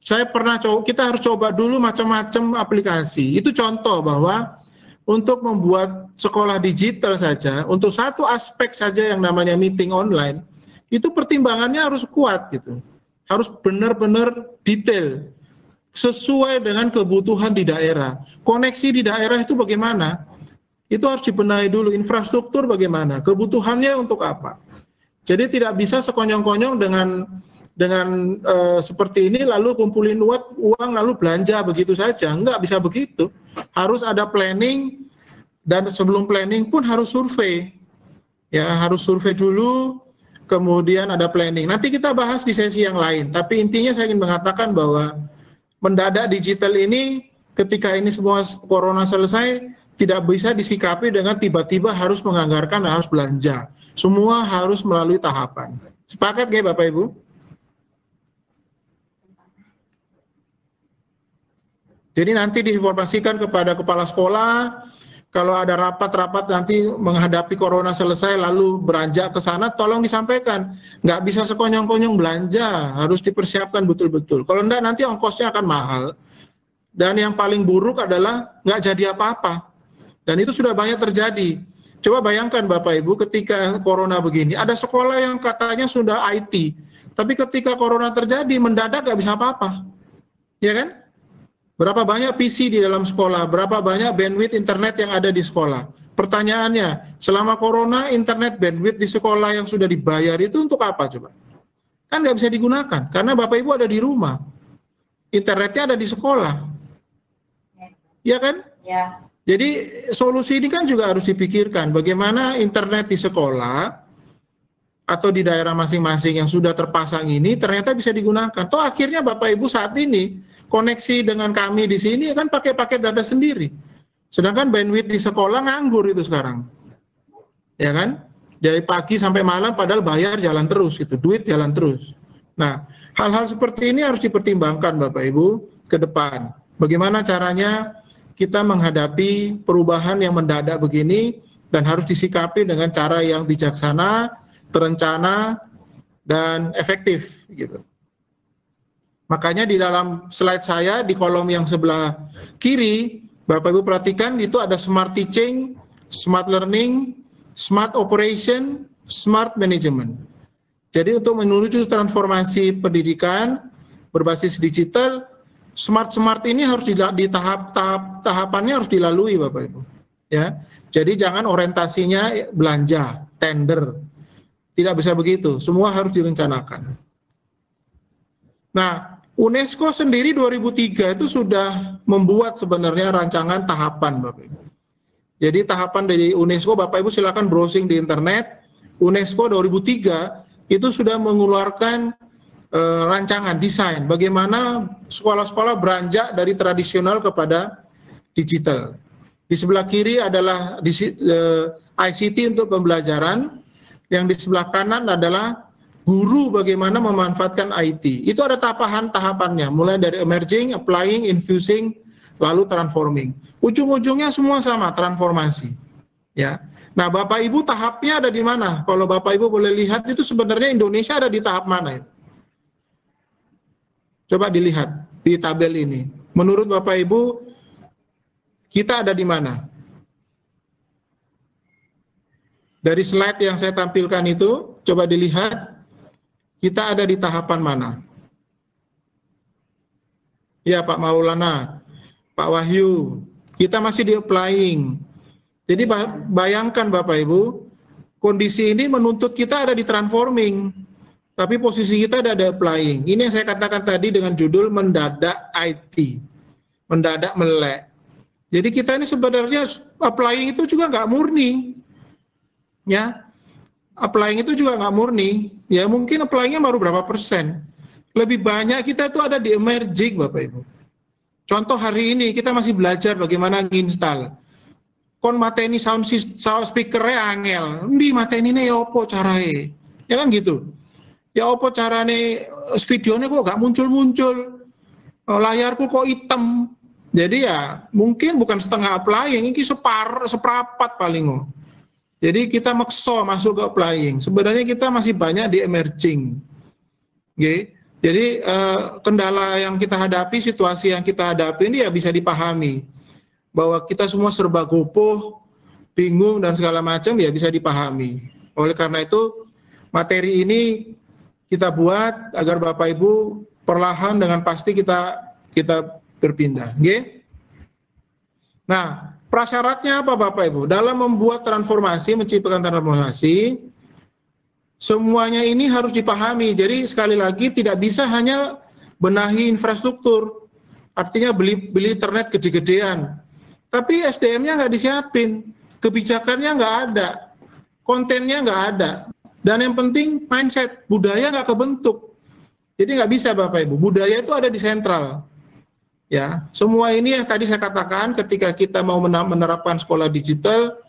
Kita harus coba dulu macam-macam aplikasi. Itu contoh bahwa untuk membuat sekolah digital saja, untuk satu aspek saja yang namanya meeting online, itu pertimbangannya harus kuat gitu. Harus benar-benar detail, sesuai dengan kebutuhan di daerah. Koneksi di daerah itu bagaimana? Itu harus dibenahi dulu, infrastruktur bagaimana, kebutuhannya untuk apa. Jadi tidak bisa sekonyong-konyong dengan seperti ini lalu kumpulin uang lalu belanja begitu saja. Enggak bisa begitu. Harus ada planning, dan sebelum planning pun harus survei. Ya, harus survei dulu, kemudian ada planning. Nanti kita bahas di sesi yang lain. Tapi intinya saya ingin mengatakan bahwa mendadak digital ini ketika ini semua corona selesai tidak bisa disikapi dengan tiba-tiba harus menganggarkan dan harus belanja. Semua harus melalui tahapan. Sepakat nggak Bapak Ibu? Jadi nanti diinformasikan kepada kepala sekolah, kalau ada rapat-rapat nanti menghadapi corona selesai lalu beranjak ke sana, tolong disampaikan. Nggak bisa sekonyong-konyong belanja, harus dipersiapkan betul-betul. Kalau enggak nanti ongkosnya akan mahal. Dan yang paling buruk adalah nggak jadi apa-apa. Dan itu sudah banyak terjadi. Coba bayangkan Bapak Ibu ketika corona begini, ada sekolah yang katanya sudah IT, tapi ketika corona terjadi mendadak nggak bisa apa-apa. Ya kan? Berapa banyak PC di dalam sekolah, berapa banyak bandwidth internet yang ada di sekolah. Pertanyaannya, selama corona internet bandwidth di sekolah yang sudah dibayar itu untuk apa coba? Kan nggak bisa digunakan, karena Bapak Ibu ada di rumah. Internetnya ada di sekolah. Ya kan? Ya. Jadi solusi ini kan juga harus dipikirkan, bagaimana internet di sekolah atau di daerah masing-masing yang sudah terpasang ini ternyata bisa digunakan. Toh akhirnya Bapak Ibu saat ini koneksi dengan kami di sini kan pakai paket data sendiri. Sedangkan bandwidth di sekolah nganggur itu sekarang. Ya kan? Dari pagi sampai malam padahal bayar jalan terus gitu, duit jalan terus. Nah, hal-hal seperti ini harus dipertimbangkan Bapak Ibu ke depan. Bagaimana caranya kita menghadapi perubahan yang mendadak begini dan harus disikapi dengan cara yang bijaksana, terencana, dan efektif gitu. Makanya di dalam slide saya di kolom yang sebelah kiri, Bapak Ibu perhatikan itu ada smart teaching, smart learning, smart operation, smart management. Jadi untuk menuju transformasi pendidikan berbasis digital, smart ini harus di tahapannya harus dilalui Bapak Ibu. Ya, jadi jangan orientasinya belanja, tender. Tidak bisa begitu, semua harus direncanakan. Nah, UNESCO sendiri 2003 itu sudah membuat sebenarnya rancangan tahapan Bapak Ibu. Jadi tahapan dari UNESCO, Bapak Ibu silakan browsing di internet. UNESCO 2003 itu sudah mengeluarkan rancangan desain bagaimana sekolah-sekolah beranjak dari tradisional kepada digital. Di sebelah kiri adalah ICT untuk pembelajaran, yang di sebelah kanan adalah guru bagaimana memanfaatkan IT. Itu ada tahapannya, mulai dari emerging, applying, infusing, lalu transforming. Ujung-ujungnya semua sama, transformasi. Ya. Nah, Bapak Ibu tahapnya ada di mana? Kalau Bapak Ibu boleh lihat itu sebenarnya Indonesia ada di tahap mana? Coba dilihat di tabel ini. Menurut Bapak Ibu, kita ada di mana? Dari slide yang saya tampilkan itu, coba dilihat, kita ada di tahapan mana? Ya Pak Maulana, Pak Wahyu, kita masih di applying. Jadi bayangkan Bapak Ibu, kondisi ini menuntut kita ada di transforming. Tapi posisi kita ada applying. Ini yang saya katakan tadi dengan judul mendadak IT, mendadak melek. Jadi kita ini sebenarnya applying itu juga nggak murni, ya. Applying itu juga nggak murni. Ya mungkin applyingnya baru berapa persen. Lebih banyak kita itu ada di emerging Bapak Ibu. Contoh hari ini kita masih belajar bagaimana nginstal. Kon mateni sound speaker-nya angel. Ndi mateni ne opo carae? Ya kan gitu. Ya apa carane videonya kok gak muncul-muncul, layarku kok hitam. Jadi ya mungkin bukan setengah applying, ini seperapat paling. Jadi kita makso masuk ke applying. Sebenarnya kita masih banyak di emerging. Okay? Jadi kendala yang kita hadapi, situasi yang kita hadapi ini ya bisa dipahami. Bahwa kita semua serba gopoh, bingung dan segala macam ya bisa dipahami. Oleh karena itu materi ini kita buat agar Bapak Ibu perlahan dengan pasti kita berpindah. Okay? Nah, prasyaratnya apa Bapak Ibu? Dalam membuat transformasi, menciptakan transformasi, semuanya ini harus dipahami. Jadi sekali lagi tidak bisa hanya benahi infrastruktur, artinya beli internet gede-gedean. Tapi SDM-nya nggak disiapin, kebijakannya nggak ada. kontennya nggak ada. Dan yang penting mindset, budaya nggak kebentuk. Jadi nggak bisa Bapak Ibu, budaya itu ada di sentral. Ya, semua ini yang tadi saya katakan ketika kita mau menerapkan sekolah digital,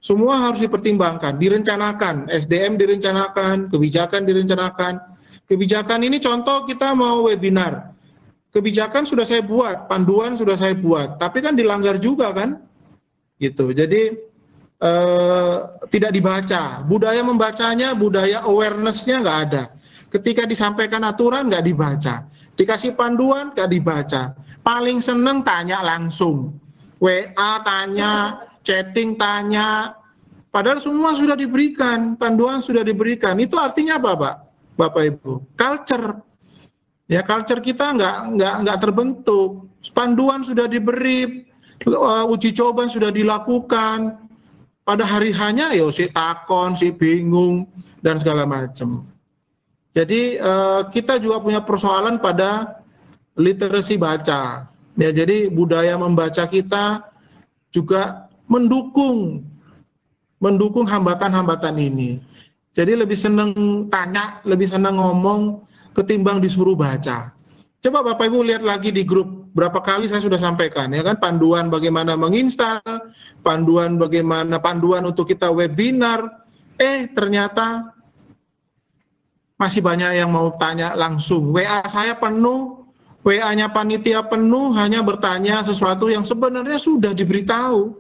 semua harus dipertimbangkan, direncanakan, SDM direncanakan, kebijakan direncanakan. Kebijakan ini contoh kita mau webinar. Kebijakan sudah saya buat, panduan sudah saya buat, tapi kan dilanggar juga kan? Gitu. Jadi tidak dibaca. Budaya membacanya, budaya awareness-nya nggak ada. Ketika disampaikan aturan nggak dibaca. Dikasih panduan nggak dibaca. Paling seneng tanya langsung. WA tanya, chatting tanya. Padahal semua sudah diberikan, panduan sudah diberikan. Itu artinya apa, Pak? Bapak Ibu, culture, ya culture kita nggak terbentuk. Panduan sudah diberi, uji coba sudah dilakukan. Pada hari hanya ya si takon, si bingung dan segala macam. Jadi kita juga punya persoalan pada literasi baca. Ya, jadi budaya membaca kita juga mendukung hambatan-hambatan ini. Jadi lebih senang tanya, lebih senang ngomong ketimbang disuruh baca. Coba Bapak Ibu lihat lagi di grup, berapa kali saya sudah sampaikan, ya kan, panduan bagaimana menginstal, panduan untuk kita webinar, ternyata masih banyak yang mau tanya langsung. WA saya penuh, WA-nya panitia penuh, hanya bertanya sesuatu yang sebenarnya sudah diberitahu,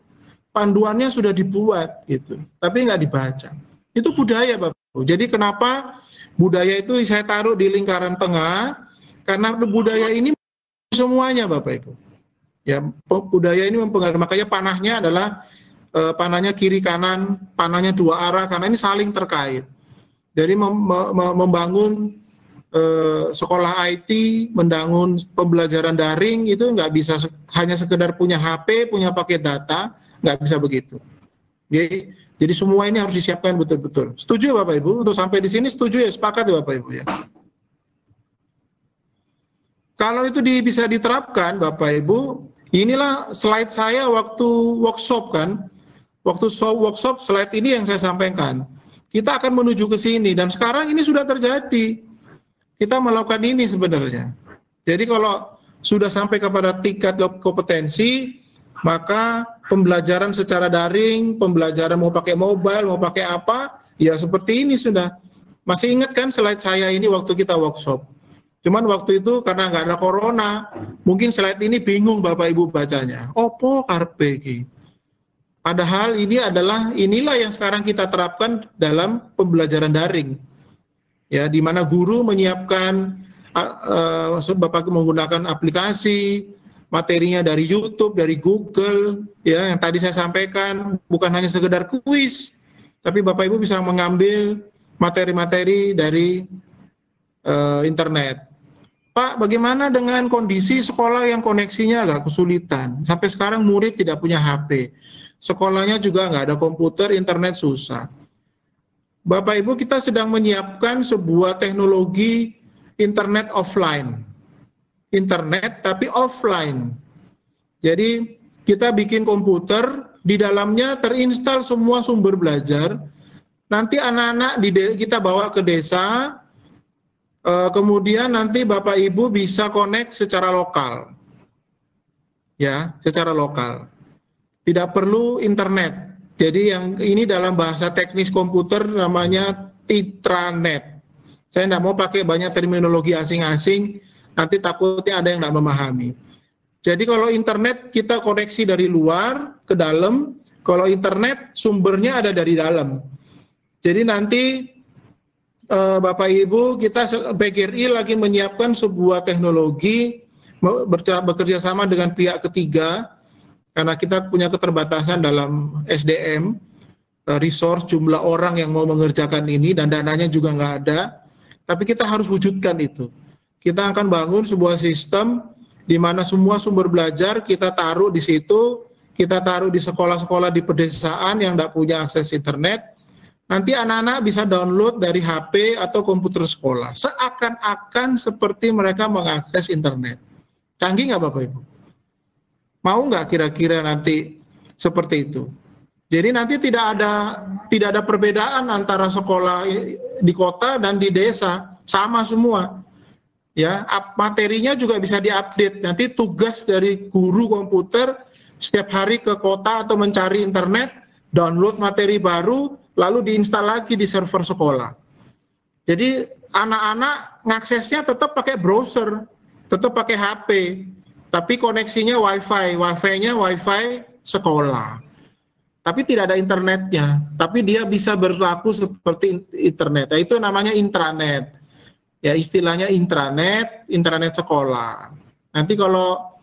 panduannya sudah dibuat, gitu, tapi nggak dibaca. Itu budaya Bapak Ibu. Jadi kenapa budaya itu saya taruh di lingkaran tengah, karena budaya ini semuanya Bapak Ibu. Ya, budaya ini mempengaruhi, makanya panahnya adalah panahnya kiri kanan, panahnya dua arah, karena ini saling terkait. Jadi membangun sekolah IT, membangun pembelajaran daring itu nggak bisa hanya sekedar punya HP, punya paket data, nggak bisa begitu. Jadi semua ini harus disiapkan betul-betul. Setuju Bapak Ibu? Untuk sampai di sini setuju ya, sepakat ya Bapak Ibu ya. Kalau itu bisa diterapkan Bapak Ibu, inilah slide saya waktu workshop kan. Waktu workshop slide ini yang saya sampaikan. Kita akan menuju ke sini dan sekarang ini sudah terjadi. Kita melakukan ini sebenarnya. Jadi kalau sudah sampai kepada tingkat kompetensi, maka pembelajaran secara daring, pembelajaran mau pakai mobile, mau pakai apa, ya seperti ini sudah. Masih ingat kan slide saya ini waktu kita workshop? Cuman waktu itu karena nggak ada corona, mungkin slide ini bingung Bapak Ibu bacanya. Opo karpe iki. Padahal inilah yang sekarang kita terapkan dalam pembelajaran daring. Ya, di mana guru menyiapkan Bapak menggunakan aplikasi, materinya dari YouTube, dari Google, ya yang tadi saya sampaikan, bukan hanya sekedar kuis, tapi Bapak Ibu bisa mengambil materi-materi dari internet. Pak, bagaimana dengan kondisi sekolah yang koneksinya agak kesulitan? Sampai sekarang murid tidak punya HP, sekolahnya juga nggak ada komputer, internet susah. Bapak Ibu, kita sedang menyiapkan sebuah teknologi internet offline. Internet tapi offline. Jadi kita bikin komputer, di dalamnya terinstal semua sumber belajar. Nanti anak-anak kita bawa ke desa, kemudian nanti Bapak Ibu bisa connect secara lokal. Ya, secara lokal. Tidak perlu internet. Jadi yang ini dalam bahasa teknis komputer namanya intranet. Saya tidak mau pakai banyak terminologi asing-asing, nanti takutnya ada yang tidak memahami. Jadi kalau internet kita koneksi dari luar ke dalam, kalau internet sumbernya ada dari dalam. Jadi nanti Bapak Ibu, kita PGRI lagi menyiapkan sebuah teknologi bekerja sama dengan pihak ketiga, karena kita punya keterbatasan dalam SDM, resource, jumlah orang yang mau mengerjakan ini, dan dananya juga nggak ada, tapi kita harus wujudkan itu. Kita akan bangun sebuah sistem di mana semua sumber belajar kita taruh di situ, kita taruh di sekolah-sekolah di pedesaan yang tidak punya akses internet. Nanti anak-anak bisa download dari HP atau komputer sekolah, seakan-akan seperti mereka mengakses internet. Canggih nggak Bapak Ibu? Mau nggak kira-kira nanti seperti itu? Jadi nanti tidak ada perbedaan antara sekolah di kota dan di desa, sama semua. Ya, materinya juga bisa diupdate. Nanti tugas dari guru komputer setiap hari ke kota atau mencari internet, download materi baru, lalu diinstal lagi di server sekolah. Jadi anak-anak ngaksesnya tetap pakai browser, tetap pakai HP, tapi koneksinya Wi-Fi-nya Wi-Fi sekolah. Tapi tidak ada internetnya, tapi dia bisa berlaku seperti internet. Nah, itu namanya intranet. Ya, istilahnya intranet sekolah. Nanti kalau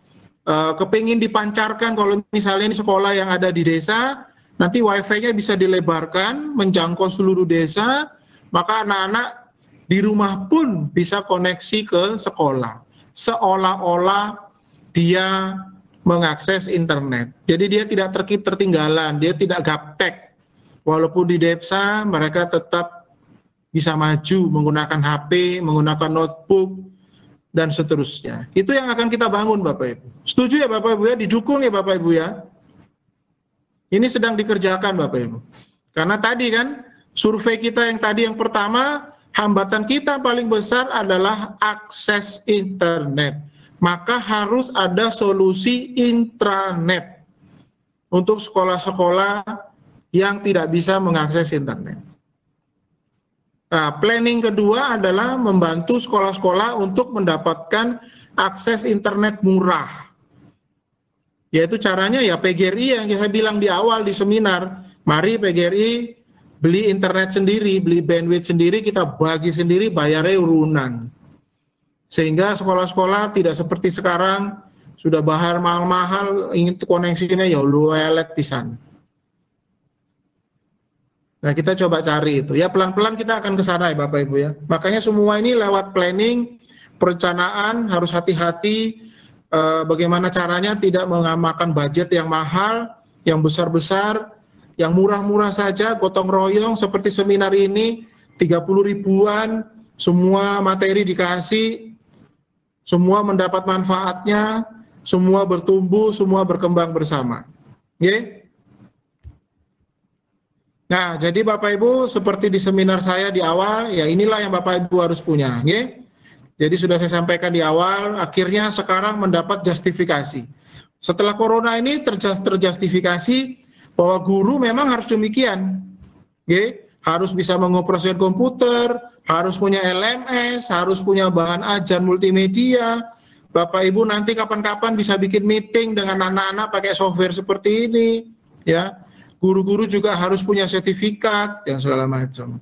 kepingin dipancarkan, kalau misalnya ini sekolah yang ada di desa, nanti Wi-Fi-nya bisa dilebarkan, menjangkau seluruh desa, maka anak-anak di rumah pun bisa koneksi ke sekolah. Seolah-olah dia mengakses internet. Jadi dia tidak tertinggalan, dia tidak gaptek. Walaupun di desa mereka tetap bisa maju menggunakan HP, menggunakan notebook, dan seterusnya. Itu yang akan kita bangun Bapak Ibu. Setuju ya Bapak Ibu ya? Didukung ya Bapak Ibu ya? Ini sedang dikerjakan Bapak Ibu. Karena tadi kan, survei kita yang tadi yang pertama, hambatan kita paling besar adalah akses internet. Maka harus ada solusi intranet untuk sekolah-sekolah yang tidak bisa mengakses internet. Nah, planning kedua adalah membantu sekolah-sekolah untuk mendapatkan akses internet murah. Yaitu caranya ya PGRI yang saya bilang di awal di seminar, mari PGRI beli internet sendiri, beli bandwidth sendiri, kita bagi sendiri, bayarnya urunan. Sehingga sekolah-sekolah tidak seperti sekarang sudah bahar mahal-mahal, ingin koneksinya ya luwelet pisan. Nah, kita coba cari itu. Ya pelan-pelan kita akan ke sana ya Bapak Ibu ya. Makanya semua ini lewat planning, perencanaan, harus hati-hati bagaimana caranya tidak mengamakan budget yang mahal, yang besar-besar, yang murah-murah saja, gotong royong seperti seminar ini, 30 ribuan, semua materi dikasih, semua mendapat manfaatnya, semua bertumbuh, semua berkembang bersama. Oke? Nah, jadi Bapak Ibu seperti di seminar saya di awal, ya inilah yang Bapak Ibu harus punya. Oke? Jadi sudah saya sampaikan di awal, akhirnya sekarang mendapat justifikasi. Setelah corona ini terjustifikasi bahwa guru memang harus demikian. Oke? Harus bisa mengoperasikan komputer, harus punya LMS, harus punya bahan ajar multimedia. Bapak Ibu nanti kapan-kapan bisa bikin meeting dengan anak-anak pakai software seperti ini, ya. Guru-guru juga harus punya sertifikat yang segala macam.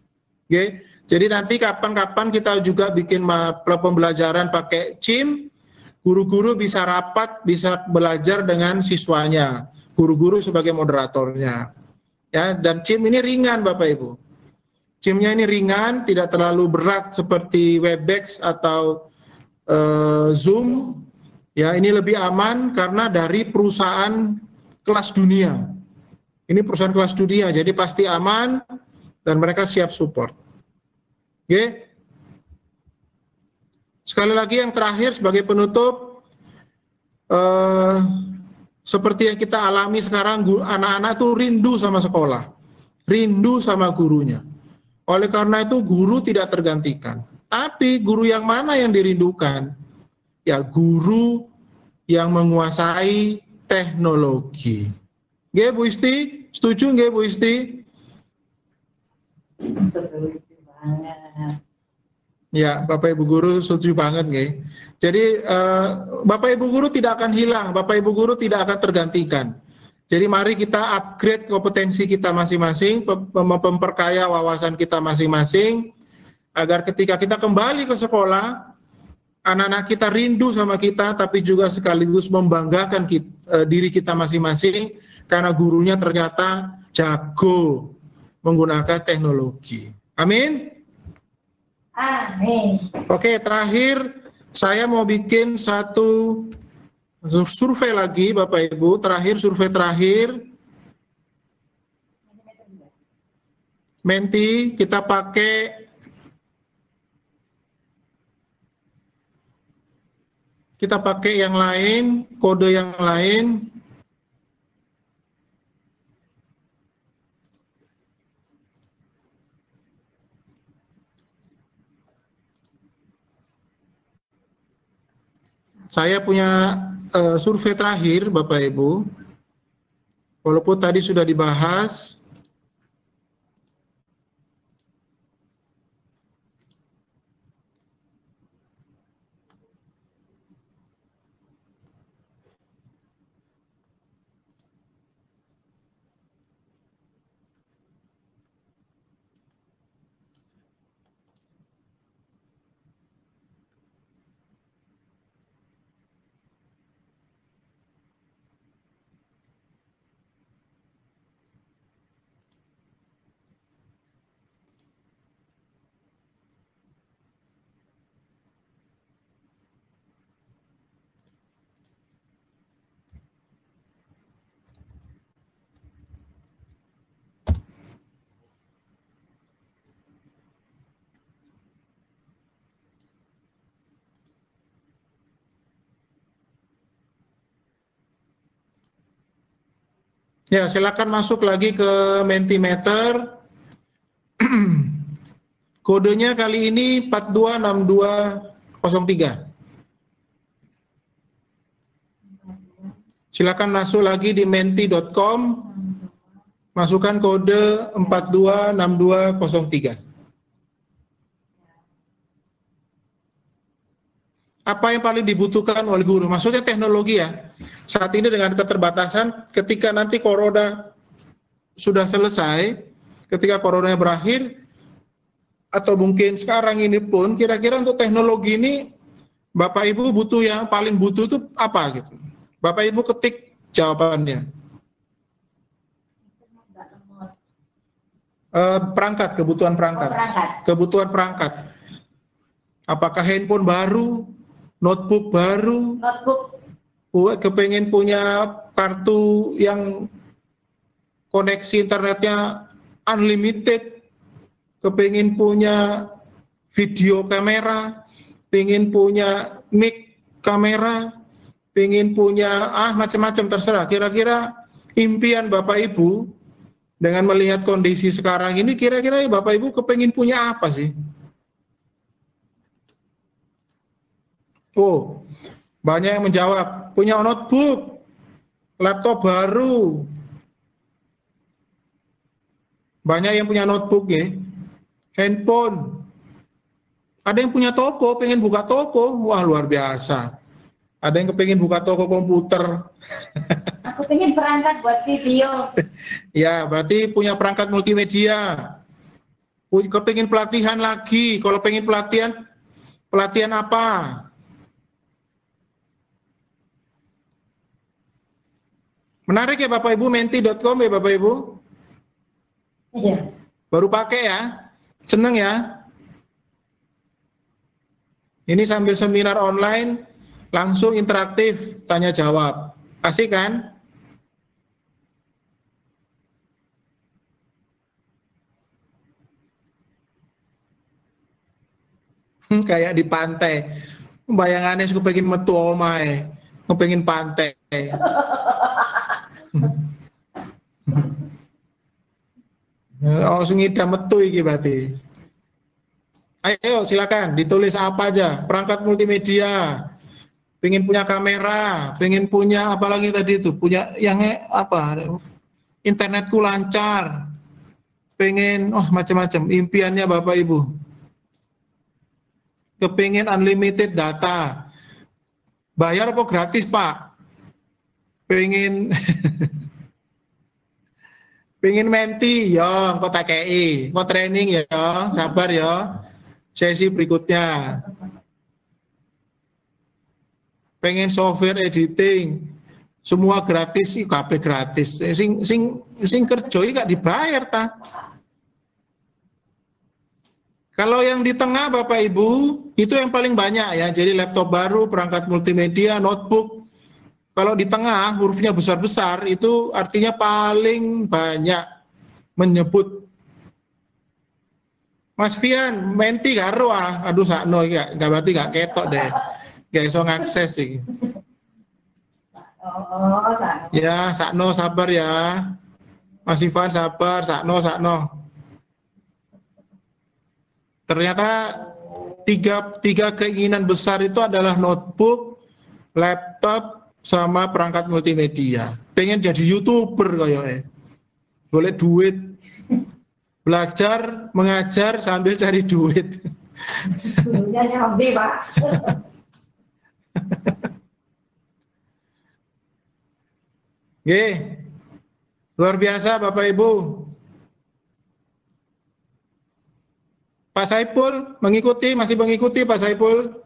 Oke. Jadi nanti kapan-kapan kita juga bikin pembelajaran pakai CIM, guru-guru bisa rapat, bisa belajar dengan siswanya, guru-guru sebagai moderatornya. Ya, dan CIM ini ringan Bapak Ibu. CIM-nya ini ringan, tidak terlalu berat seperti Webex atau Zoom. Ya, ini lebih aman karena dari perusahaan kelas dunia. Ini perusahaan kelas dunia, jadi pasti aman dan mereka siap support. Oke. Sekali lagi yang terakhir sebagai penutup, seperti yang kita alami sekarang, anak-anak tuh rindu sama sekolah, rindu sama gurunya. Oleh karena itu guru tidak tergantikan. Tapi guru yang mana yang dirindukan? Ya guru yang menguasai teknologi. Nggih Bu Isti, setuju nggih Bu Isti? Setuju banget. Ya, Bapak Ibu guru setuju banget nggih. Jadi Bapak Ibu guru tidak akan hilang, Bapak Ibu guru tidak akan tergantikan. Jadi mari kita upgrade kompetensi kita masing-masing, memperkaya wawasan kita masing-masing, agar ketika kita kembali ke sekolah, anak-anak kita rindu sama kita, tapi juga sekaligus membanggakan diri kita masing-masing, karena gurunya ternyata jago menggunakan teknologi. Amin? Amin. Oke, terakhir saya mau bikin satu survei lagi Bapak Ibu, survei terakhir. Menti, kita pakai yang lain, kode yang lain. Saya punya survei terakhir, Bapak Ibu. Walaupun tadi sudah dibahas, ya silakan masuk lagi ke Mentimeter. Kodenya kali ini 426203. Silakan masuk lagi di menti.com, masukkan kode 426203. Apa yang paling dibutuhkan oleh guru? Maksudnya teknologi ya. Saat ini dengan keterbatasan, ketika nanti corona sudah selesai, ketika corona berakhir, atau mungkin sekarang ini pun, kira-kira untuk teknologi ini, Bapak Ibu butuh yang paling butuh itu apa gitu? Bapak Ibu ketik jawabannya. Perangkat, kebutuhan perangkat. Kebutuhan perangkat. Apakah handphone baru, notebook baru, kepengen punya kartu yang koneksi internetnya unlimited, kepengen punya video kamera, pengen punya mic kamera, pengen punya macam-macam, terserah. Kira-kira impian Bapak Ibu dengan melihat kondisi sekarang ini, kira-kira Bapak Ibu kepengen punya apa sih? Oh, banyak yang menjawab, punya notebook, laptop baru. Banyak yang punya notebook ya, handphone. Ada yang punya toko, pengen buka toko, wah luar biasa. Ada yang kepengen buka toko komputer. Aku pengen perangkat buat video. Ya, berarti punya perangkat multimedia. Kepengen pelatihan lagi, kalau pengen pelatihan apa? Menarik ya Bapak Ibu, menti.com ya Bapak Ibu? Iya. Baru pakai ya? Seneng ya? Ini sambil seminar online, langsung interaktif, tanya jawab. Asik kan? Kayak di pantai. Bayangannya aku pengen metu omae, aku pengen pantai. Langsung ngidam metu iki berarti. Ayo silakan ditulis apa aja, perangkat multimedia, pengen punya kamera, pengen punya apa lagi tadi itu, punya yang apa, internetku lancar, pengen macam-macam, impiannya Bapak Ibu. Kepengen unlimited data, bayar apa gratis Pak? Pengen pengen menti, ya engkau tak kei, engkau training ya, sabar ya. Sesi berikutnya. Pengen software editing, semua gratis, kabeh gratis. Sing kerja gak dibayar ta. Kalau yang di tengah Bapak Ibu, itu yang paling banyak ya. Jadi laptop baru, perangkat multimedia, notebook. Kalau di tengah hurufnya besar-besar, itu artinya paling banyak menyebut. Mas Fian, menti karo aduh sakno gak berarti gak ketok deh. Gak iso ngakses sih. Ya, sakno sabar ya. Mas Ivan sabar, sakno. Ternyata tiga keinginan besar itu adalah notebook, laptop sama perangkat multimedia. Pengen jadi YouTuber kayaknya. Boleh duit. Belajar, mengajar sambil cari duit. Gurunya nyambi, Pak. Oke. Luar biasa Bapak Ibu. Pak Saiful mengikuti, masih mengikuti Pak Saiful?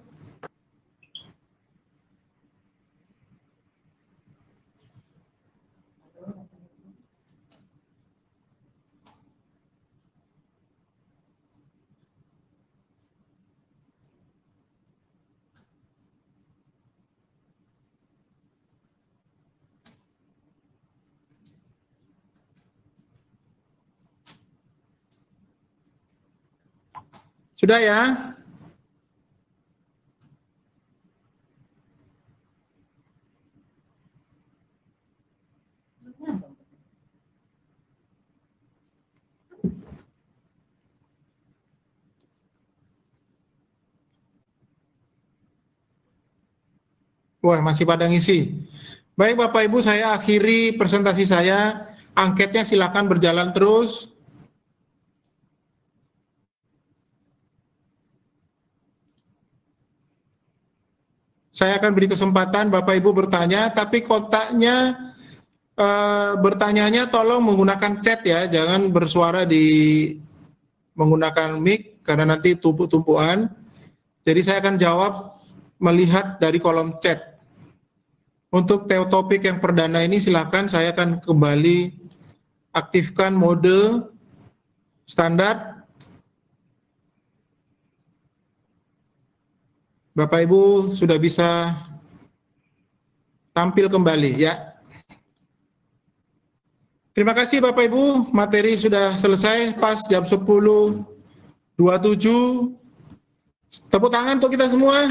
Sudah ya? Wah, masih pada ngisi. Baik Bapak Ibu, saya akhiri presentasi saya. Angketnya silakan berjalan terus. Saya akan beri kesempatan Bapak Ibu bertanya, tapi kotaknya bertanyanya tolong menggunakan chat ya, jangan bersuara menggunakan mic karena nanti tumpuk-tumpuan. Jadi saya akan jawab melihat dari kolom chat. Untuk topik yang perdana ini silakan, saya akan kembali aktifkan mode standar. Bapak Ibu sudah bisa tampil kembali ya. Terima kasih Bapak Ibu, materi sudah selesai pas jam 10.27. Tepuk tangan untuk kita semua.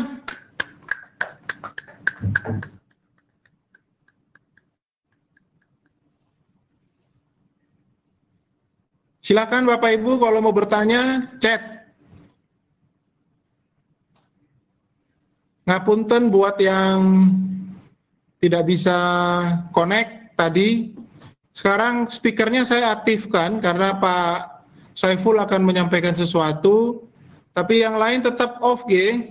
Silakan Bapak Ibu kalau mau bertanya, chat. Ngapunten buat yang tidak bisa connect tadi. Sekarang speakernya saya aktifkan karena Pak Saiful akan menyampaikan sesuatu. Tapi yang lain tetap off, G.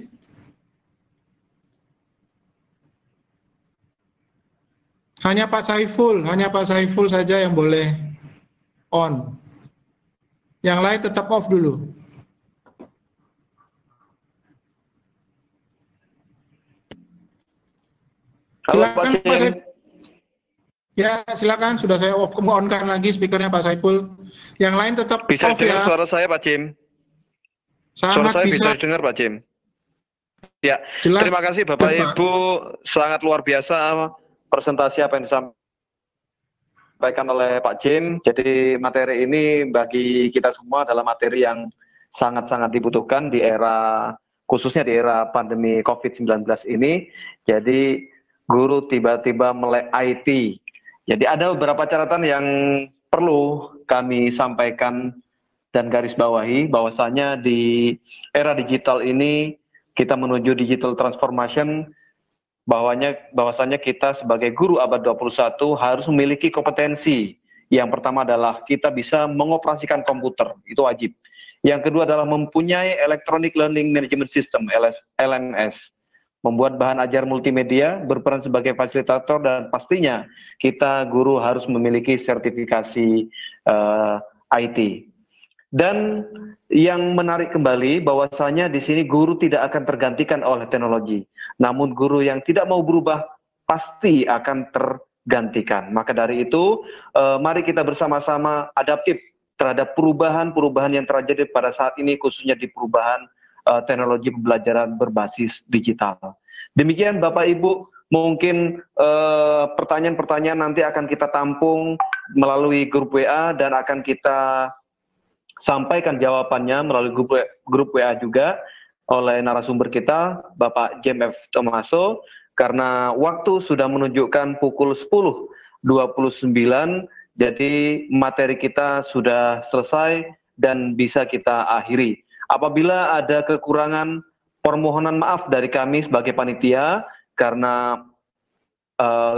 Hanya Pak Saiful saja yang boleh on. Yang lain tetap off dulu. Silakan Pak Saiful. Ya, silakan. Sudah saya on-kan lagi speakernya Pak Saiful. Yang lain tetap bisa off dengar ya. Suara saya Pak Jim. Sangat suara saya bisa dengar Pak Jim. Ya, Jelas, terima kasih Bapak Pak. Ibu, sangat luar biasa presentasi apa yang disampaikan oleh Pak Jim. Jadi materi ini bagi kita semua adalah materi yang sangat-sangat dibutuhkan di era, khususnya di era pandemi COVID-19 ini. Jadi guru tiba-tiba melek IT. Jadi ada beberapa catatan yang perlu kami sampaikan dan garis bawahi, bahwasanya di era digital ini kita menuju digital transformation, bahwasanya kita sebagai guru abad 21 harus memiliki kompetensi. Yang pertama adalah kita bisa mengoperasikan komputer, itu wajib. Yang kedua adalah mempunyai Electronic Learning Management System, LMS. Membuat bahan ajar multimedia, berperan sebagai fasilitator, dan pastinya kita guru harus memiliki sertifikasi IT. Dan yang menarik kembali bahwasanya di sini guru tidak akan tergantikan oleh teknologi. Namun guru yang tidak mau berubah pasti akan tergantikan. Maka dari itu, mari kita bersama-sama adaptif terhadap perubahan-perubahan yang terjadi pada saat ini, khususnya di perubahan teknologi pembelajaran berbasis digital. Demikian Bapak Ibu, mungkin pertanyaan-pertanyaan nanti akan kita tampung melalui grup WA dan akan kita sampaikan jawabannya melalui grup WA juga oleh narasumber kita, Bapak James F. Tomaso, karena waktu sudah menunjukkan pukul 10.29, jadi materi kita sudah selesai dan bisa kita akhiri. Apabila ada kekurangan, permohonan maaf dari kami sebagai panitia, karena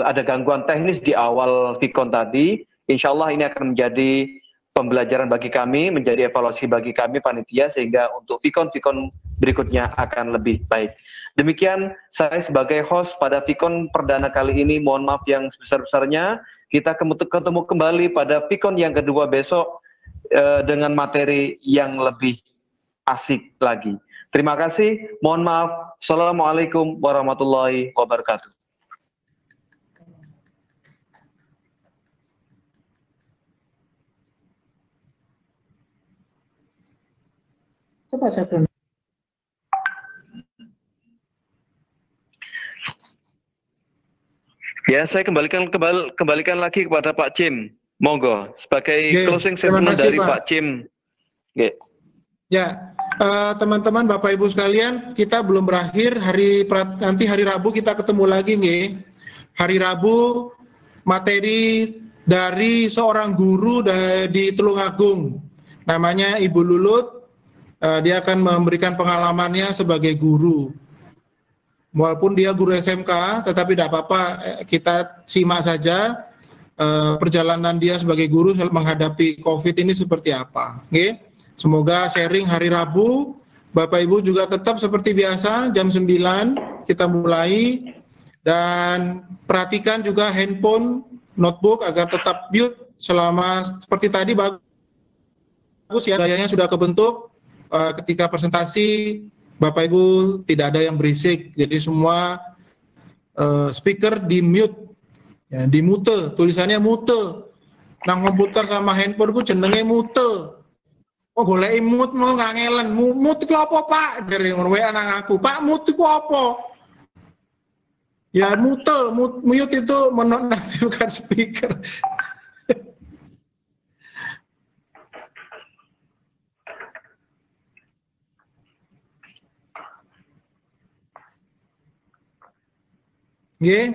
ada gangguan teknis di awal Vikon tadi. Insya Allah ini akan menjadi pembelajaran bagi kami, menjadi evaluasi bagi kami panitia, sehingga untuk Vikon-Vikon berikutnya akan lebih baik. Demikian saya sebagai host pada Vikon perdana kali ini, mohon maaf yang sebesar-besarnya. Kita ketemu kembali pada Vikon yang kedua besok dengan materi yang lebih asik lagi. Terima kasih, mohon maaf. Assalamualaikum warahmatullahi wabarakatuh. Coba saya Ya, saya kembalikan lagi kepada Pak Jim. Monggo, sebagai closing statement dari Pak Jim. Ya, teman-teman, Bapak Ibu sekalian, kita belum berakhir. Nanti hari Rabu kita ketemu lagi, nggih. Hari Rabu materi dari seorang guru di Tulungagung. Namanya Ibu Lulut. Dia akan memberikan pengalamannya sebagai guru. Walaupun dia guru SMK, tetapi tidak apa-apa, kita simak saja perjalanan dia sebagai guru menghadapi COVID ini seperti apa. Okay? Semoga sharing hari Rabu, Bapak Ibu juga tetap seperti biasa, jam 9 kita mulai, dan perhatikan juga handphone, notebook agar tetap mute selama seperti tadi, bagus ya, gayanya sudah kebentuk. Ketika presentasi, Bapak Ibu tidak ada yang berisik, jadi semua speaker di mute, ya, di mute, tulisannya mute. Nang komputer sama handphone ku jenenge mute. Oh golek mute mau nggak ngelen, mute itu apa Pak? Dari WA nang aku, Pak mute itu apa? Ya mute itu menonaktifkan speaker. Nggih.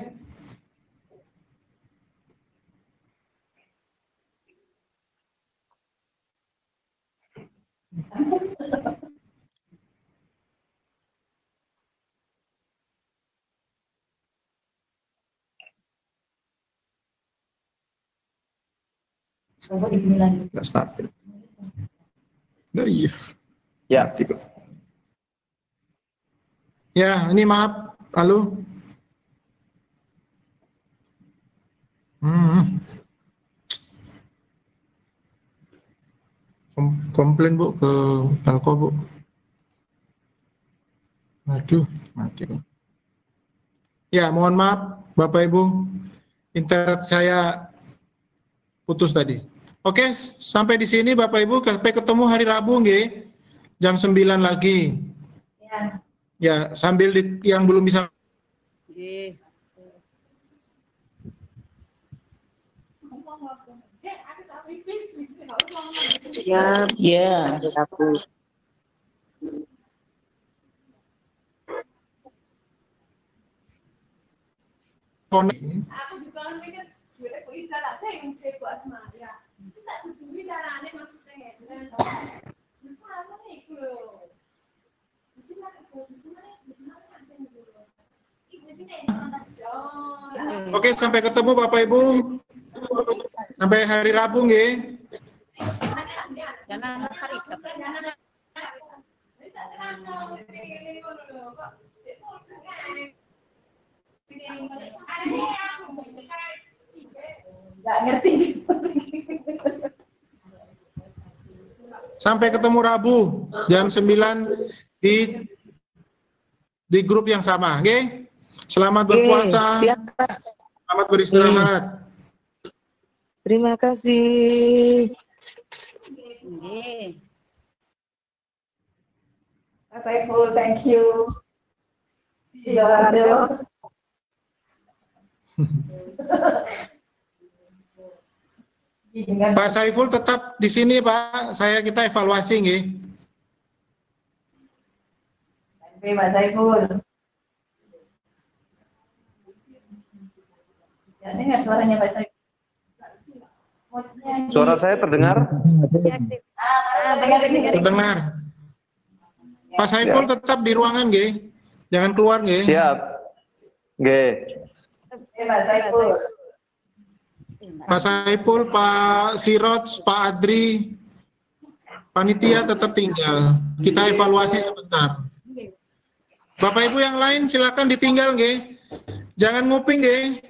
Coba di sini lagi. Nggak stabil. Nah, iya. Ya. Ya, ini maaf. Halo. Komplain Bu ke Telco Bu. Aduh, mati. Ya, mohon maaf Bapak Ibu, internet saya putus tadi. Oke, sampai di sini Bapak Ibu, sampai ketemu hari Rabu nggih. Jam 9 lagi. Ya. Ya, sambil yang belum bisa. Siap, ya, aku. Aku juga mikir gue kok ida lah sing Bu Asma ya. Itu tak dudui carane maksudnya ngene. Wis apa niku lho. Wis mana Ibu sini kontak. Oke, sampai ketemu Bapak Ibu. Sampai hari Rabu nggih. Jangan hari Nggak ngerti. Sampai ketemu Rabu jam 9 di grup yang sama, oke? Selamat berpuasa. Siap, Pak. Selamat beristirahat. Terima kasih. Pak Saiful, thank you. See you around. Pak Saiful tetap di sini, Pak. Kita evaluasi nggih. Terima kasih Pak Saiful. Ya, dengar suaranya Pak Saiful. Suara saya terdengar? Terdengar. Pak Saiful tetap di ruangan nggih. Jangan keluar nggih. Siap. Nggih. Pak Saiful, Pak Sirot, Pak Adri, panitia tetap tinggal. Kita evaluasi sebentar. Bapak Ibu yang lain silakan ditinggal nggih. Jangan nguping nggih.